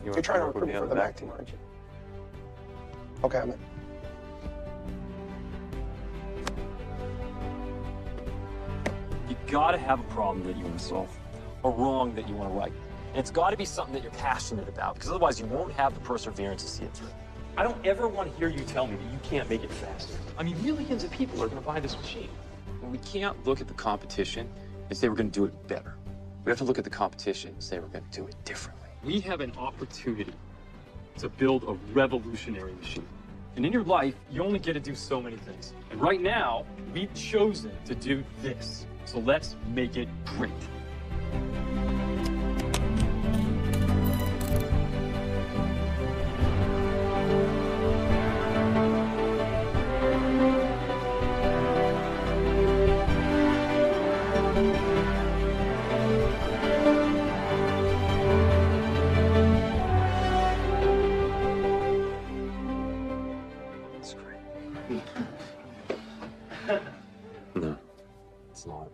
You're trying to recruit me for the Mac team, aren't you? Okay, I'm in. You gotta have a problem that you want to solve, a wrong that you want to right. And it's gotta be something that you're passionate about, because otherwise you won't have the perseverance to see it through. I don't ever want to hear you tell me that you can't make it faster. I mean, millions of people are gonna buy this machine. Well, we can't look at the competition and say we're going to do it better. We have to look at the competition and say we're going to do it differently. We have an opportunity to build a revolutionary machine. And in your life, you only get to do so many things. And right now, we've chosen to do this. So let's make it great. No, it's not.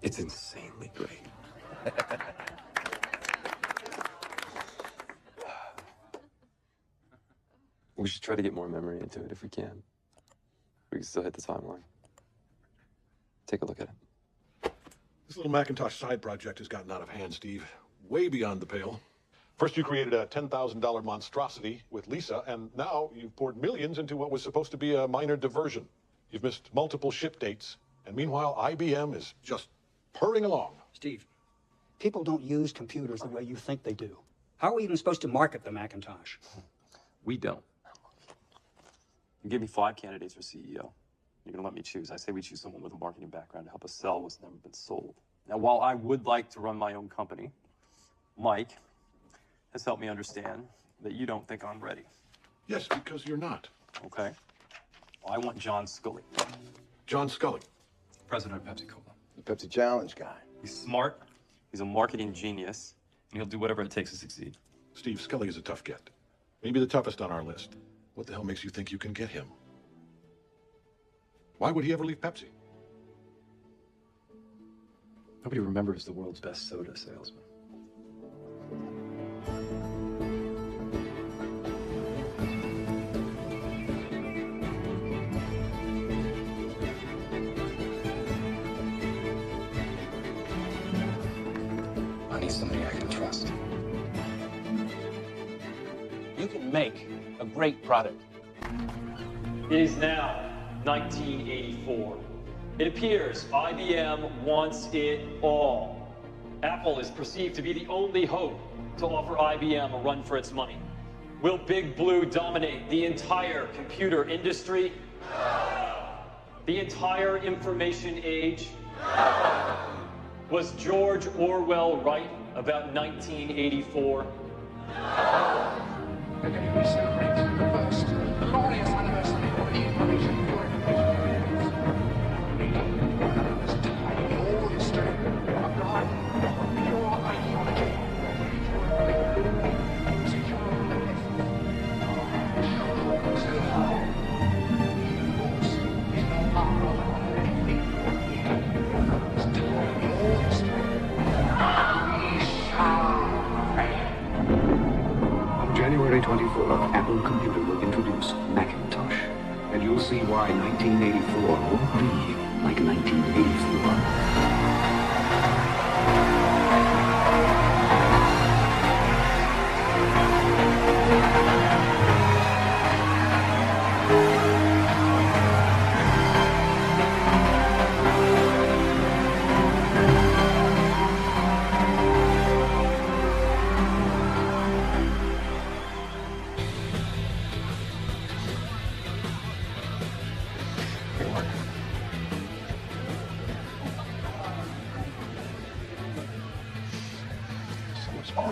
It's insanely great. We should try to get more memory into it if we can. We can still hit the timeline. Take a look at it. This little Macintosh side project has gotten out of hand, Steve. Way beyond the pale. First, you created a $10,000 monstrosity with Lisa, and now you've poured millions into what was supposed to be a minor diversion. You've missed multiple ship dates, and meanwhile, IBM is just purring along. Steve, people don't use computers the way you think they do. How are we even supposed to market the Macintosh? We don't. You give me 5 candidates for CEO. You're gonna let me choose. I say we choose someone with a marketing background to help us sell what's never been sold. Now, while I would like to run my own company, Mike has helped me understand that you don't think I'm ready. Yes, because you're not. Okay. Well, I want John Scully. John Scully. President of Pepsi-Cola. The Pepsi Challenge guy. He's smart, he's a marketing genius, and he'll do whatever it takes to succeed. Steve, Scully is a tough get. Maybe the toughest on our list. What the hell makes you think you can get him? Why would he ever leave Pepsi? Nobody remembers the world's best soda salesman. you can make a great product. It is now 1984. It appears IBM wants it all. Apple is perceived to be the only hope to offer IBM a run for its money. Will Big Blue dominate the entire computer industry? The entire information age? Was George Orwell right about 1984? Today we celebrate the first glorious anniversary of the information all history of God, pure ideology. January 24th, Apple Computer will introduce Macintosh, and you'll see why 1984 won't be like 1984.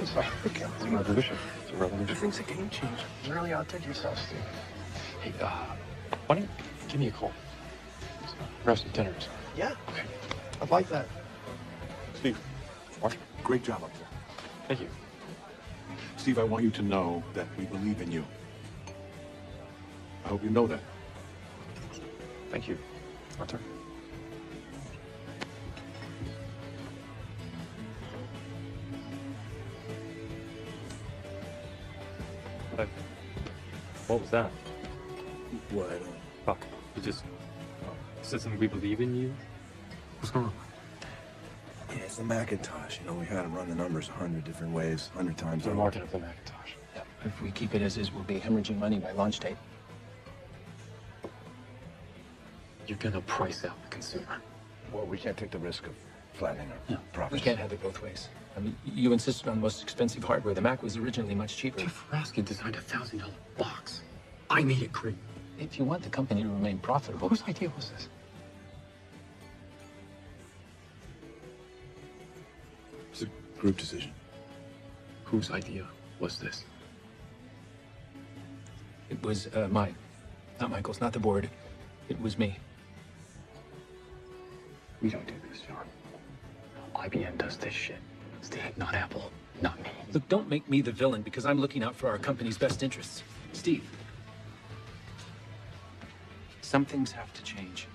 It's a revolution. It's a revolution. Things a game changer. You really outdid yourself, Steve. Hey, why don't you give me a call? Grab some dinner. Yeah. Okay. I'd like that. Steve, great job up there. Thank you. Steve, I want you to know that we believe in you. I hope you know that. Thank you, Arthur. What was that? What? Oh, you just said something, we believe in you? What's going on? Yeah, it's the Macintosh. You know, we had him run the numbers 100 different ways, 100 times. The market of the Macintosh. Yeah. If we keep it as is, we'll be hemorrhaging money by launch date. You're gonna price out the consumer. Well, we can't take the risk of flattening our profits. We can't have it both ways. I mean, you insisted on the most expensive hardware. The Mac was originally much cheaper. Jeff Raskin designed a $1,000 box. I made it great. If you want the company to remain profitable... Whose idea was this? It's a group decision. Whose idea was this? It was mine. Not Michael's, not the board. It was me. We don't do this, John. IBM does this shit. Steve, not Apple, not me. Look, don't make me the villain because I'm looking out for our company's best interests. Steve, some things have to change.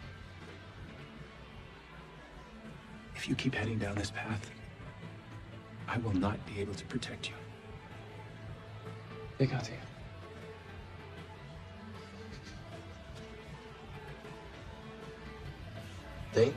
If you keep heading down this path, I will not be able to protect you. They got to you. They?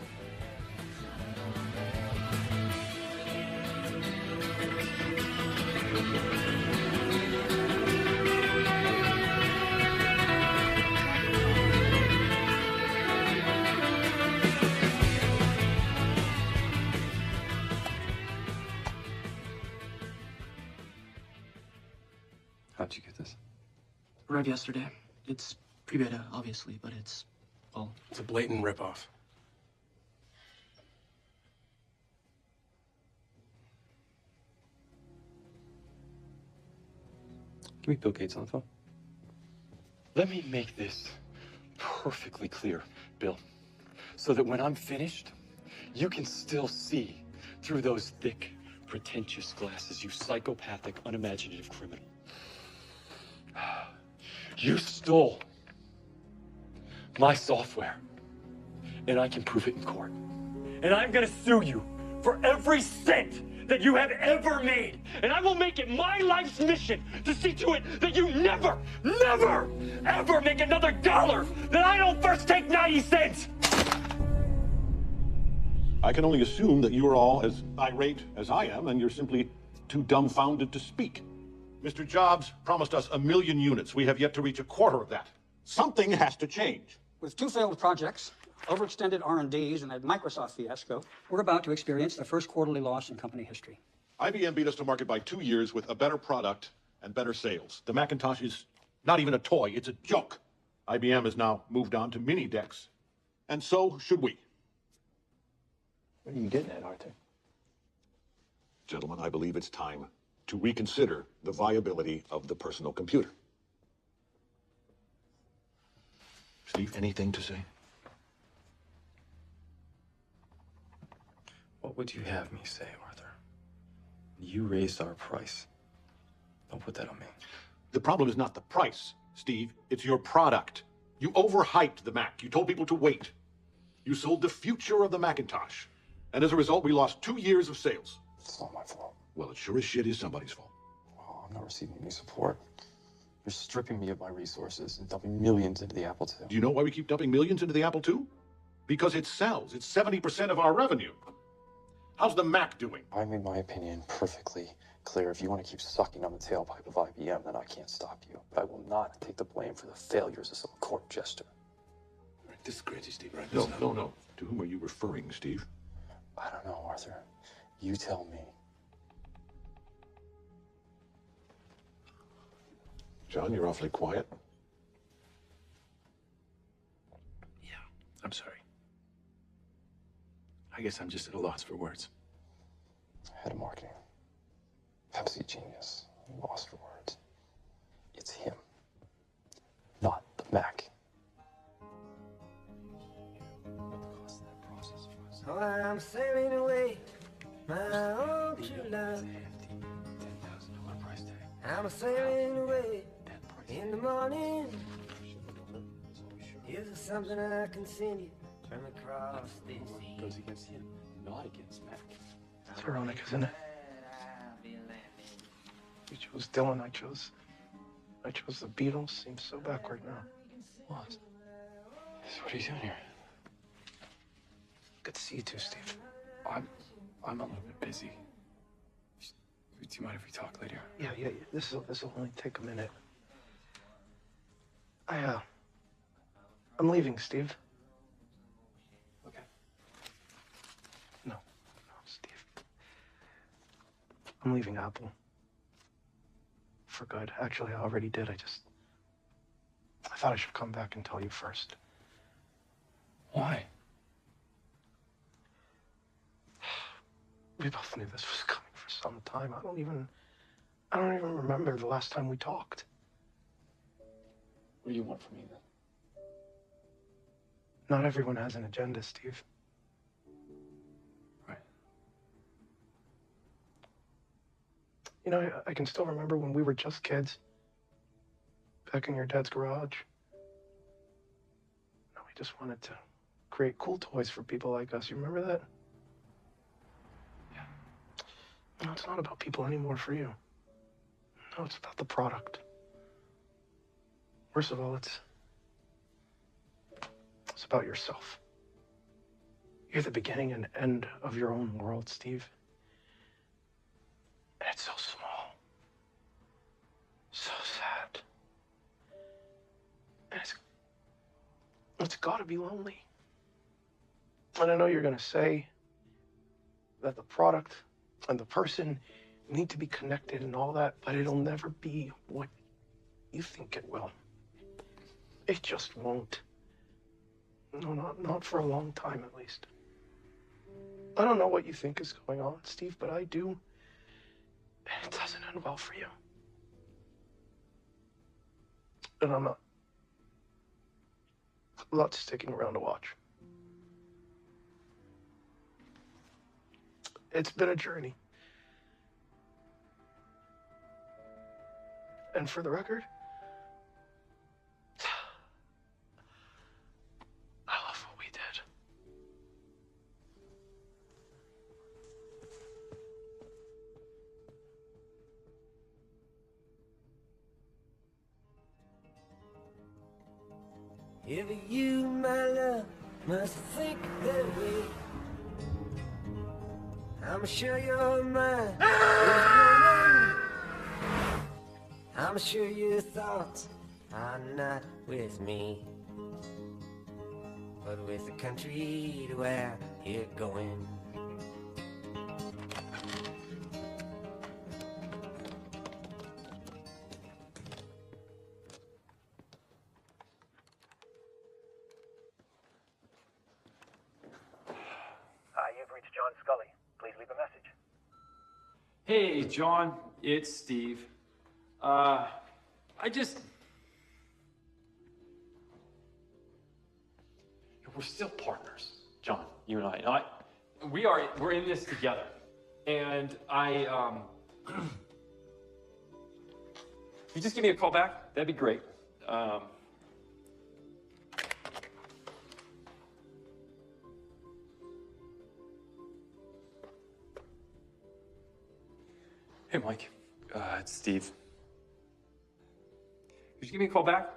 How'd you get this? Arrived yesterday. It's pre-beta, obviously, but it's, well... It's a blatant ripoff. Give me Bill Gates on the phone. Let me make this perfectly clear, Bill, so that when I'm finished, you can still see through those thick, pretentious glasses, you psychopathic, unimaginative criminal. You stole my software, and I can prove it in court. And I'm gonna sue you for every cent that you have ever made. And I will make it my life's mission to see to it that you never, never, ever make another dollar that I don't first take 90 cents. I can only assume that you are all as irate as I am, and you're simply too dumbfounded to speak. Mr. Jobs promised us 1 million units. We have yet to reach a quarter of that. Something has to change. With 2 failed projects, overextended R&Ds, and a Microsoft fiasco, we're about to experience the first quarterly loss in company history. IBM beat us to market by 2 years with a better product and better sales. The Macintosh is not even a toy, it's a joke. IBM has now moved on to mini decks, and so should we. What are you getting at, Arthur? Gentlemen, I believe it's time to reconsider the viability of the personal computer. Steve, anything to say? What would you have me say, Arthur? You raised our price. Don't put that on me. The problem is not the price, Steve. It's your product. You overhyped the Mac. You told people to wait. You sold the future of the Macintosh. And as a result, we lost 2 years of sales. It's not my fault. Well, it sure as shit is somebody's fault. Well, I'm not receiving any support. You're stripping me of my resources and dumping millions into the Apple II. Do you know why we keep dumping millions into the Apple II? Because it sells. It's 70% of our revenue. How's the Mac doing? I made my opinion perfectly clear. If you want to keep sucking on the tailpipe of IBM, then I can't stop you. But I will not take the blame for the failures of some court jester. Right, this is crazy, Steve, right? No. To whom are you referring, Steve? I don't know, Arthur. You tell me. John, you're awfully quiet. Yeah, I'm sorry. I guess I'm just at a loss for words. Head of marketing. Pepsi genius. Lost for words. It's him. Not the Mac. Oh, I'm sailing away, my own true love. I'm sailing away in the morning. Is there something I can send you from across this sea? Goes against him, not against Mac. It's ironic, isn't it? You chose Dylan, I chose the Beatles. Seems so backward now. What? So what are you doing here? Good to see you too, Steve. I'm a little bit busy. Do you mind if we talk later? Yeah. This will only take a minute. I'm leaving, Steve. Okay. No, Steve. I'm leaving Apple. For good. Actually, I already did. I thought I should come back and tell you first. Why? We both knew this was coming for some time. I don't even remember the last time we talked. What do you want from me then? Not everyone has an agenda, Steve. Right. You know, I can still remember when we were just kids. Back in your dad's garage. We just wanted to create cool toys for people like us. You remember that? No, it's not about people anymore for you. No, it's about the product. Worst of all, it's about yourself. You're the beginning and end of your own world, Steve. And it's so small. So sad. And it's gotta be lonely. And I know you're gonna say that the product and the person need to be connected and all that, but it'll never be what you think it will. It just won't. No, not for a long time, at least. I don't know what you think is going on, Steve, but I do. And it doesn't end well for you. And I'm not sticking around to watch. It's been a journey. And for the record, I love what we did. If you, my love, must think that way, I'm sure you're mine. I'm sure your thoughts are not with me, but with the country to where you're going. Hi, you've reached John Scully. Please leave a message. Hey, John, it's Steve. We're still partners, John, you and I. We're in this together. And if you just give me a call back, that'd be great. Hey, Mike. It's Steve. Could you give me a call back?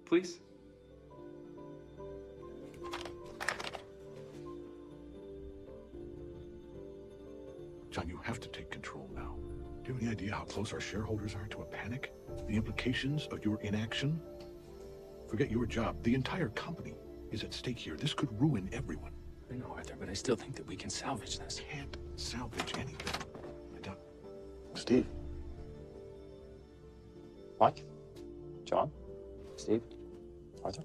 Please? John, you have to take control now. Do you have any idea how close our shareholders are to a panic? The implications of your inaction? Forget your job. The entire company is at stake here. This could ruin everyone. I know, Arthur, but I still think that we can salvage this. Can't salvage anything. Steve. Mike? John? Steve? Arthur?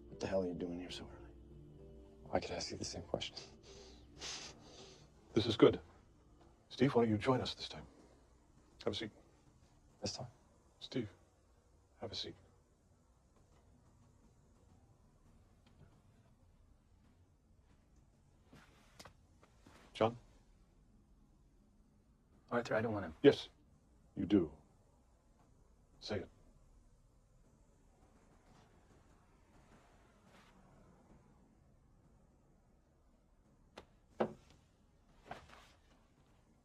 What the hell are you doing here so early? I could ask you the same question. This is good. Steve, why don't you join us this time? Have a seat. This time? Steve, have a seat. John? Arthur, I don't want to. Yes, you do. Say it.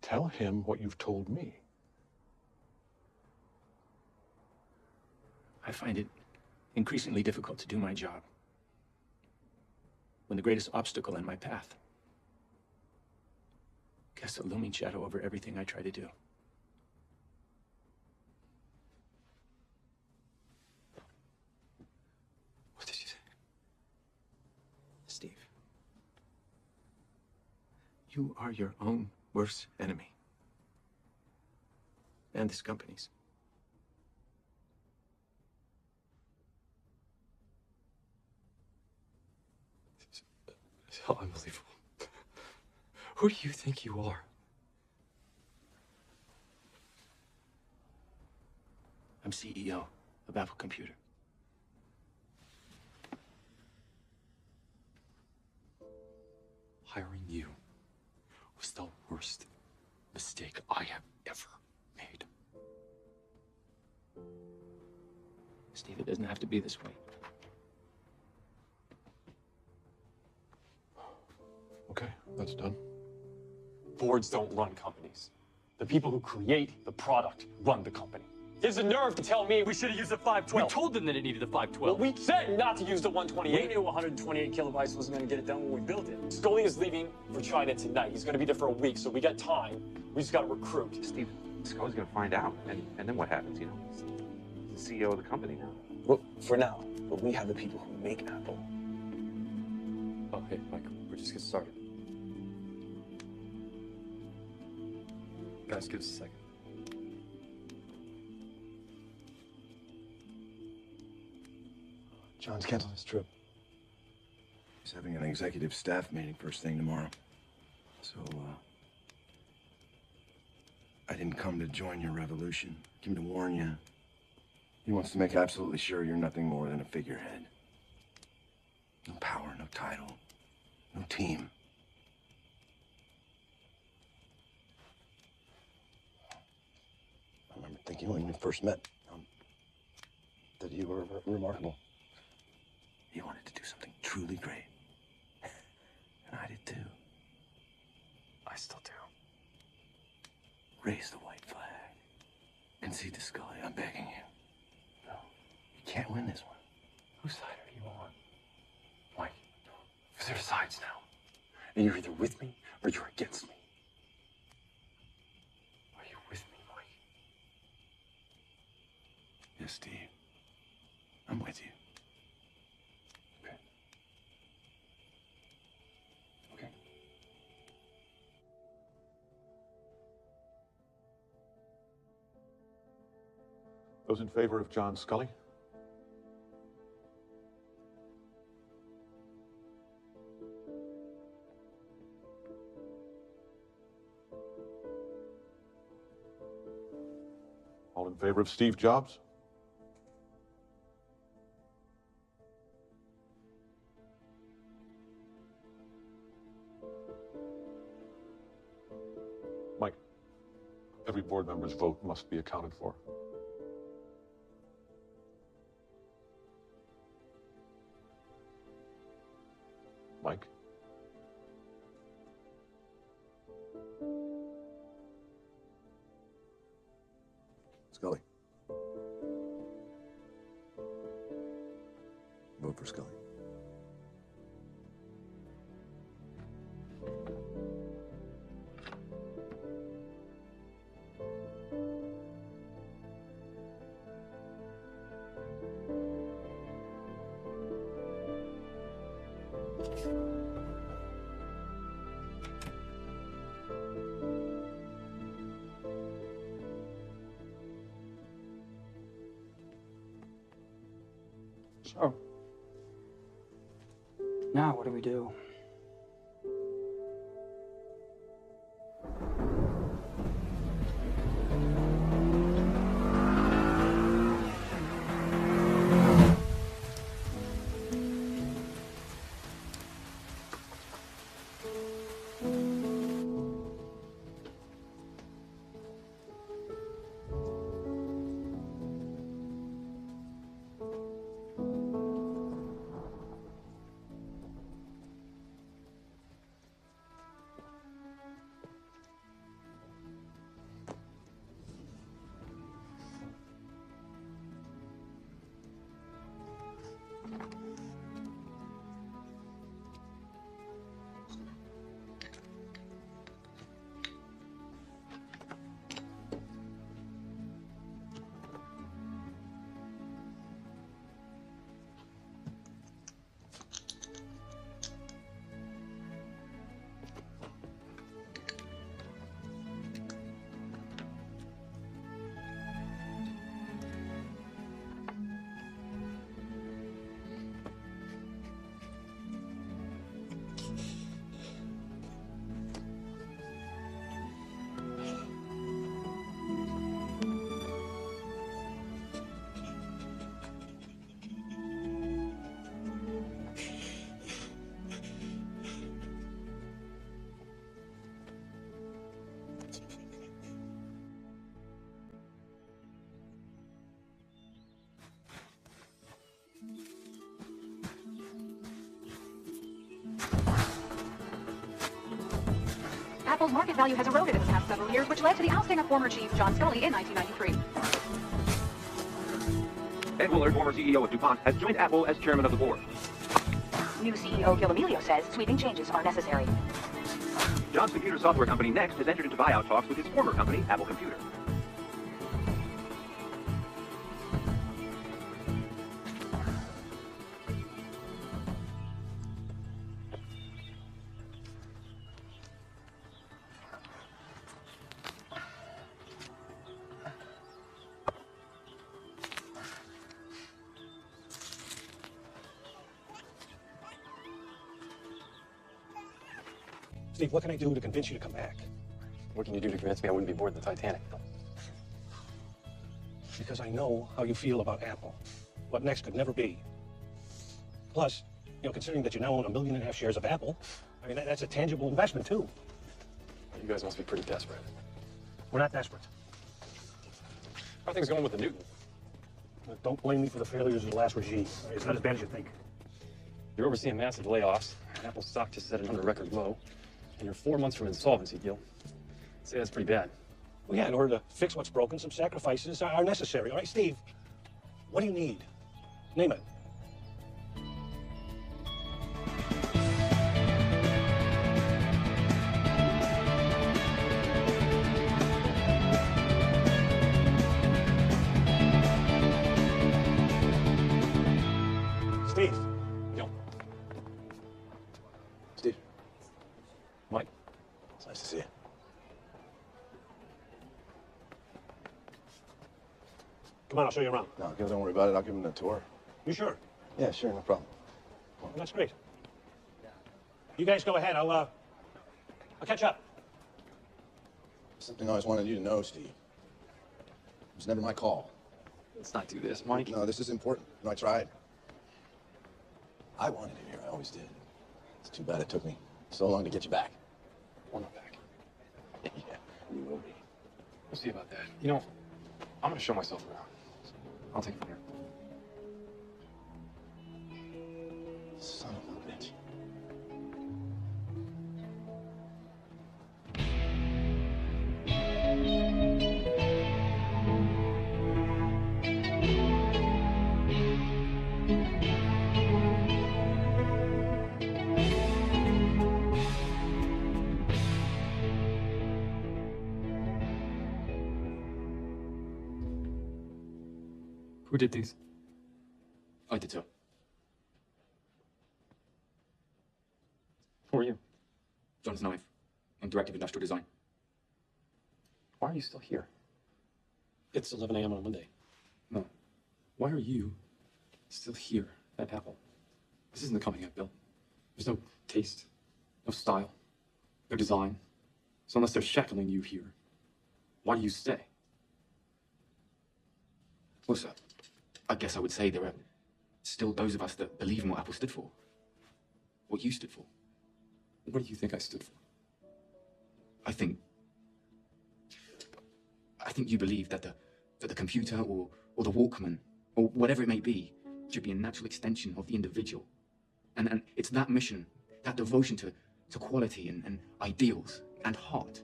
Tell him what you've told me. I find it increasingly difficult to do my job when the greatest obstacle in my path casts a looming shadow over everything I try to do. What did you say? Steve, you are your own worst enemy. And this company's. It's unbelievable. Who do you think you are? I'm CEO of Apple Computer. Hiring you was the worst mistake I have ever made. Steve, it doesn't have to be this way. Okay, that's done. Boards don't run companies. The people who create the product run the company. He has the nerve to tell me we should have used the 512. We told them that it needed the 512. Well, we said not to use the 128. We knew 128 kilobytes wasn't going to get it done when we built it. Scully is leaving for China tonight. He's going to be there for a week, so we got time. We just got to recruit. Steve, Scully's going to find out, and then what happens, you know? He's the CEO of the company now. Well, for now, but we have the people who make Apple. Oh, hey, Mike, we're just getting started. Guys, give us a second. John's canceling his trip. He's having an executive staff meeting first thing tomorrow. So, I didn't come to join your revolution. I came to warn you. He wants to make absolutely sure you're nothing more than a figurehead. No power, no title, no team. I remember thinking when we first met that you were remarkable. You wanted to do something truly great. And I did too. I still do. Raise the white flag. Concede to Scully. I'm begging you. No. You can't win this one. Whose side are you on? Mike, because there are sides now. And you're either with me or you're against me. Are you with you, Steve. I'm with you. Okay. Those in favor of John Scully? All in favor of Steve Jobs? Mike, every board member's vote must be accounted for. Mike? Scully. Vote for Scully. So, now what do we do? Apple's market value has eroded in the past several years, which led to the ousting of former chief John Scully in 1993. Ed Willard, former CEO of DuPont, has joined Apple as chairman of the board. New CEO Gil Amelio says sweeping changes are necessary. John's computer software company Next has entered into buyout talks with his former company, Apple Computer. Steve, what can I do to convince you to come back? What can you do to convince me I wouldn't be aboard the Titanic? Because I know how you feel about Apple. What Next could never be. Plus, considering that you now own 1.5 million shares of Apple, I mean, that's a tangible investment, too. You guys must be pretty desperate. We're not desperate. How are things going with the Newton? Don't blame me for the failures of the last regime. It's not as bad as you think. You're overseeing massive layoffs. Apple's stock just set another record low. And you're 4 months from insolvency, Gil. I'd say that's pretty bad. Well, yeah, in order to fix what's broken, some sacrifices are necessary. All right, Steve, what do you need? Name it. Come on, I'll show you around. No, Gil, don't worry about it. I'll give him the tour. You sure? Yeah, sure, no problem. Well, that's great. You guys go ahead. I'll catch up. Something I always wanted you to know, Steve. It was never my call. Let's not do this, Mike. No, this is important. You know, I tried. I wanted it here. I always did. It's too bad it took me so long to get you back. We're not back. Yeah, you will be. We'll see about that. You know, I'm gonna show myself around. I'll take it from here. Son of a bitch. Who did these? I did so. Who are you? Jonathan Ive. I'm Director of Industrial Design. Why are you still here? It's 11 a.m. on a Monday. No. Why are you still here at Apple? This isn't the company I built. There's no taste, no style, no design. So unless they're shackling you here, why do you stay? Well, sir, I guess I would say there are still those of us that believe in what Apple stood for. What you stood for. What do you think I stood for? I think you believe that the computer or the Walkman or whatever it may be should be a natural extension of the individual. And it's that mission, that devotion to quality and ideals and heart.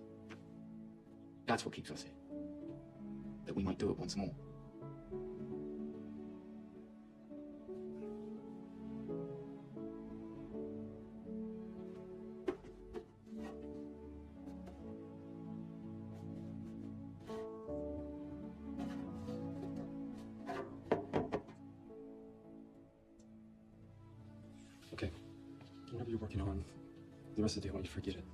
That's what keeps us here. That we might do it once more. Okay. Whatever you're working on, the rest of the day I want you to forget it.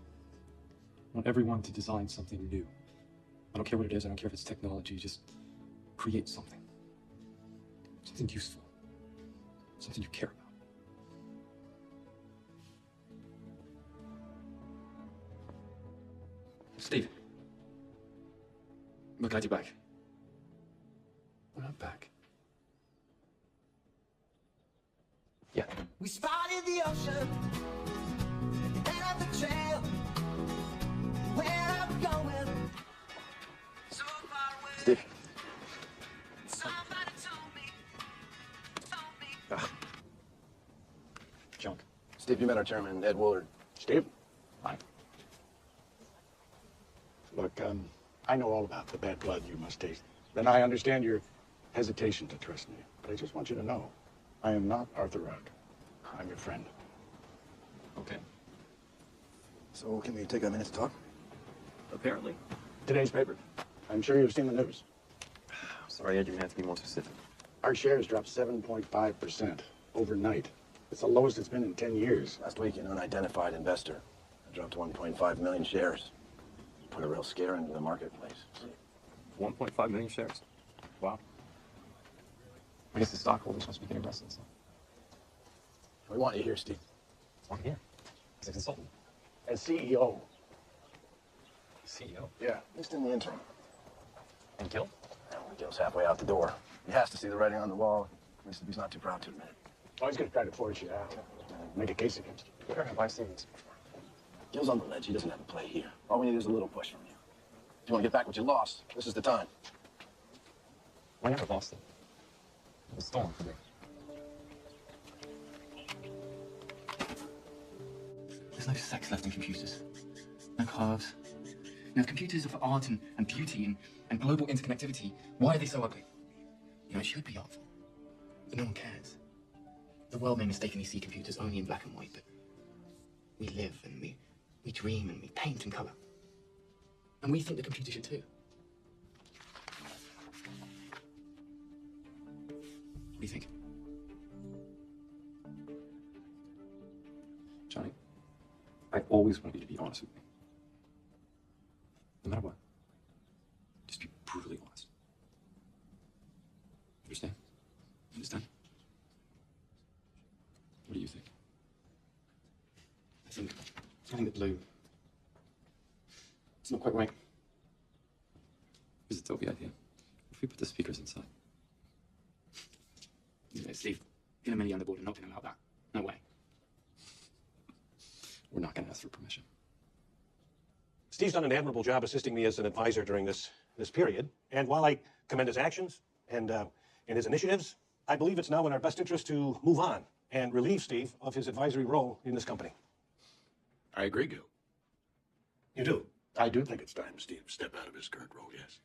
I want everyone to design something new. I don't care what it is, I don't care if it's technology, just create something. Something useful. Something you care about. Steve. We're glad you're back. I'm not back. We spotted the ocean and the trail. Where I'm going, so far away. Steve. Somebody told me. Junk. Steve, you met our chairman, Ed Woolard. Steve? Hi. Look, I know all about the bad blood you must taste. Then I understand your hesitation to trust me. But I just want you to know, I am not Arthur Rugg. I'm your friend. Okay. So can we take a minute to talk? Apparently. Today's paper. I'm sure you've seen the news. Sorry, Ed, you're gonna have to be more specific. Our shares dropped 7.5% overnight. It's the lowest it's been in 10 years. Last week, an unidentified investor dropped 1.5 million shares. Put a real scare into the marketplace. 1.5 million shares. Wow. I guess the stockholders must be getting restless. We want you here, Steve. I'm here. As a consultant. As CEO. CEO? Yeah. Just in the interim. And Gil? Well, Gil's halfway out the door. He has to see the writing on the wall. At least if he's not too proud to admit it. Oh, he's going to try to force you out. Make a case against you. Where have I seen this before? Gil's on the ledge. He doesn't have a play here. All we need is a little push from you. If you want to get back what you lost, this is the time. I never lost it. It was stolen from me. There's no sex left in computers. No cars. Now, if computers are for art and beauty and global interconnectivity, why are they so ugly? You know, it should be artful. But no one cares. The world may mistakenly see computers only in black and white, but we live and we dream and we paint in color. And we think the computer should too. What do you think? Johnny, I always want you to be honest with me. No matter what. Just be brutally honest. think the blue. It's not quite right. Here's a Toby idea. If we put the speakers inside. Yeah, Steve, get a mini on the board and nothing about that. No way. We're not going to ask for permission. Steve's done an admirable job assisting me as an advisor during this period. And while I commend his actions and his initiatives, I believe it's now in our best interest to move on and relieve Steve of his advisory role in this company. I agree, Gil. You do? I do think it's time Steve step out of his current role, yes.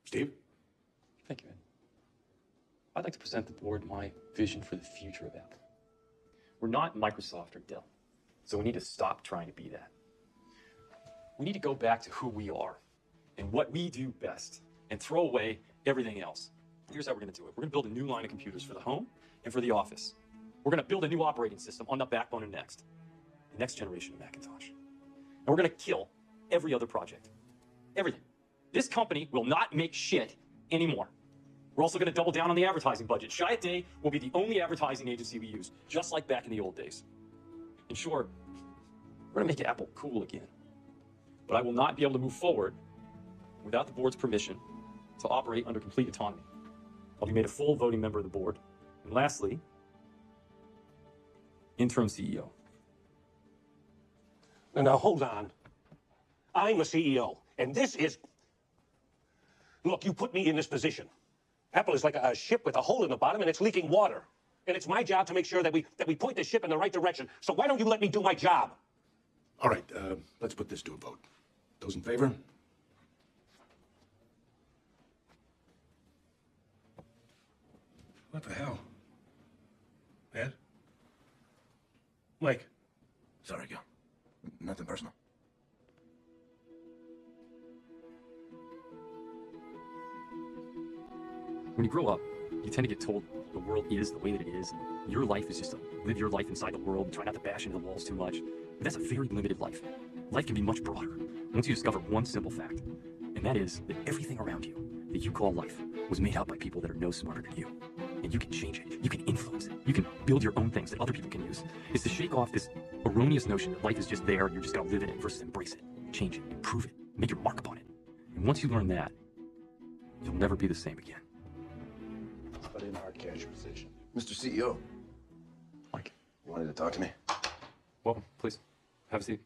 Steve? Thank you, Ed. I'd like to present the board my vision for the future of Apple. We're not Microsoft or Dell, so we need to stop trying to be that. We need to go back to who we are and what we do best and throw away everything else. Here's how we're going to do it. We're going to build a new line of computers for the home and for the office. We're going to build a new operating system on the backbone of Next, the next generation of Macintosh. And we're going to kill every other project. Everything. This company will not make shit anymore. We're also going to double down on the advertising budget. Chiat Day will be the only advertising agency we use, just like back in the old days. In short, we're going to make Apple cool again. But I will not be able to move forward without the board's permission to operate under complete autonomy. I'll be made a full voting member of the board. And lastly, interim CEO. Now, hold on. I'm a CEO, and this is... Look, you put me in this position. Apple is like a ship with a hole in the bottom, and it's leaking water. And it's my job to make sure that we point the ship in the right direction. So why don't you let me do my job? All right, let's put this to a vote. Those in favor? What the hell? Ed? Mike? Sorry, Gil. Nothing personal. When you grow up, you tend to get told the world is the way that it is. Your life is just to live your life inside the world, try not to bash into the walls too much. But that's a very limited life. Life can be much broader once you discover one simple fact, and that is that everything around you that you call life was made out by people that are no smarter than you. And you can change it. You can influence it. You can build your own things that other people can use. It's to shake off this erroneous notion that life is just there, you're just gonna live in it versus embrace it, change it, improve it, make your mark upon it. And once you learn that, you'll never be the same again. But in our cash position. Mr. CEO. Mike. You wanted to talk to me? Welcome, please. Have a seat.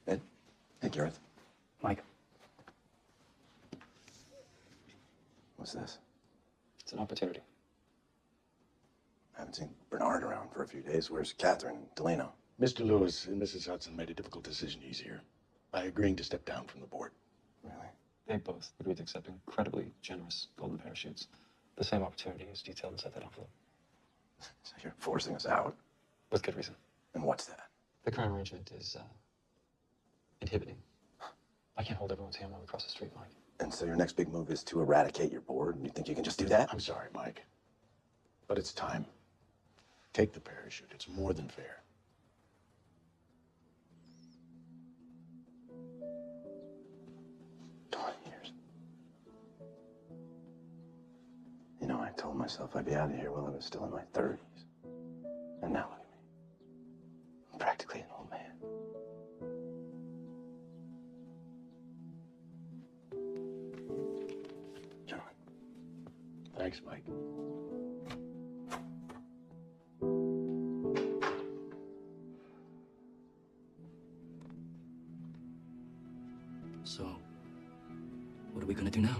Ed? Hey, Gareth. Mike. What's this? It's an opportunity. I haven't seen Bernard around for a few days. Where's Catherine and Delano? Mr. Lewis and Mrs. Hudson made a difficult decision easier by agreeing to step down from the board. Really? They both agreed to accept incredibly generous golden parachutes. The same opportunity is detailed inside that envelope. So you're forcing us out? With good reason. And what's that? The current arrangement is inhibiting. I can't hold everyone's hand while we cross the street, Mike. And so your next big move is to eradicate your board, and you think you can just do that? I'm sorry, Mike. But it's time. Take the parachute. It's more than fair. You know, I told myself I'd be out of here while I was still in my 30s. And now look at me. I'm practically an old man. Gentlemen. Thanks, Mike. So, what are we gonna do now?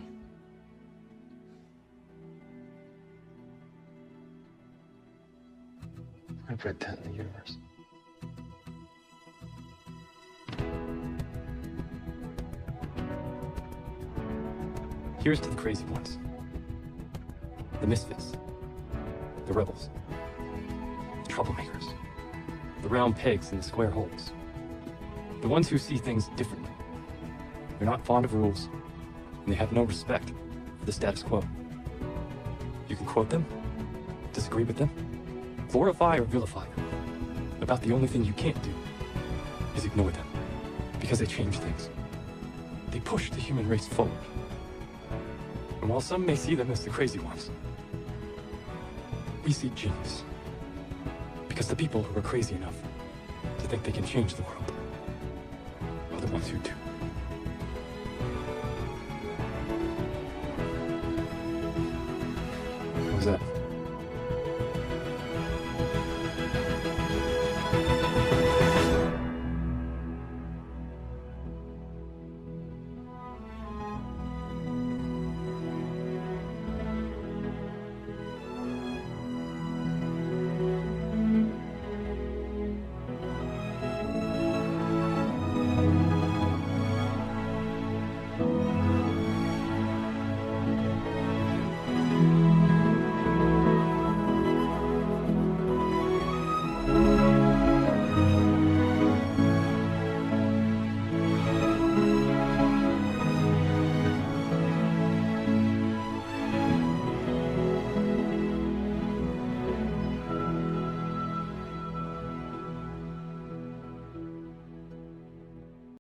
I'm put a dent in the universe. Here's to the crazy ones. The misfits. The rebels. The troublemakers. The round pegs in the square holes. The ones who see things differently. They're not fond of rules, and they have no respect for the status quo. You can quote them, disagree with them, glorify or vilify them. About the only thing you can't do is ignore them, because they change things. They push the human race forward. And while some may see them as the crazy ones, we see genius. Because the people who are crazy enough to think they can change the world loves you too. What was that?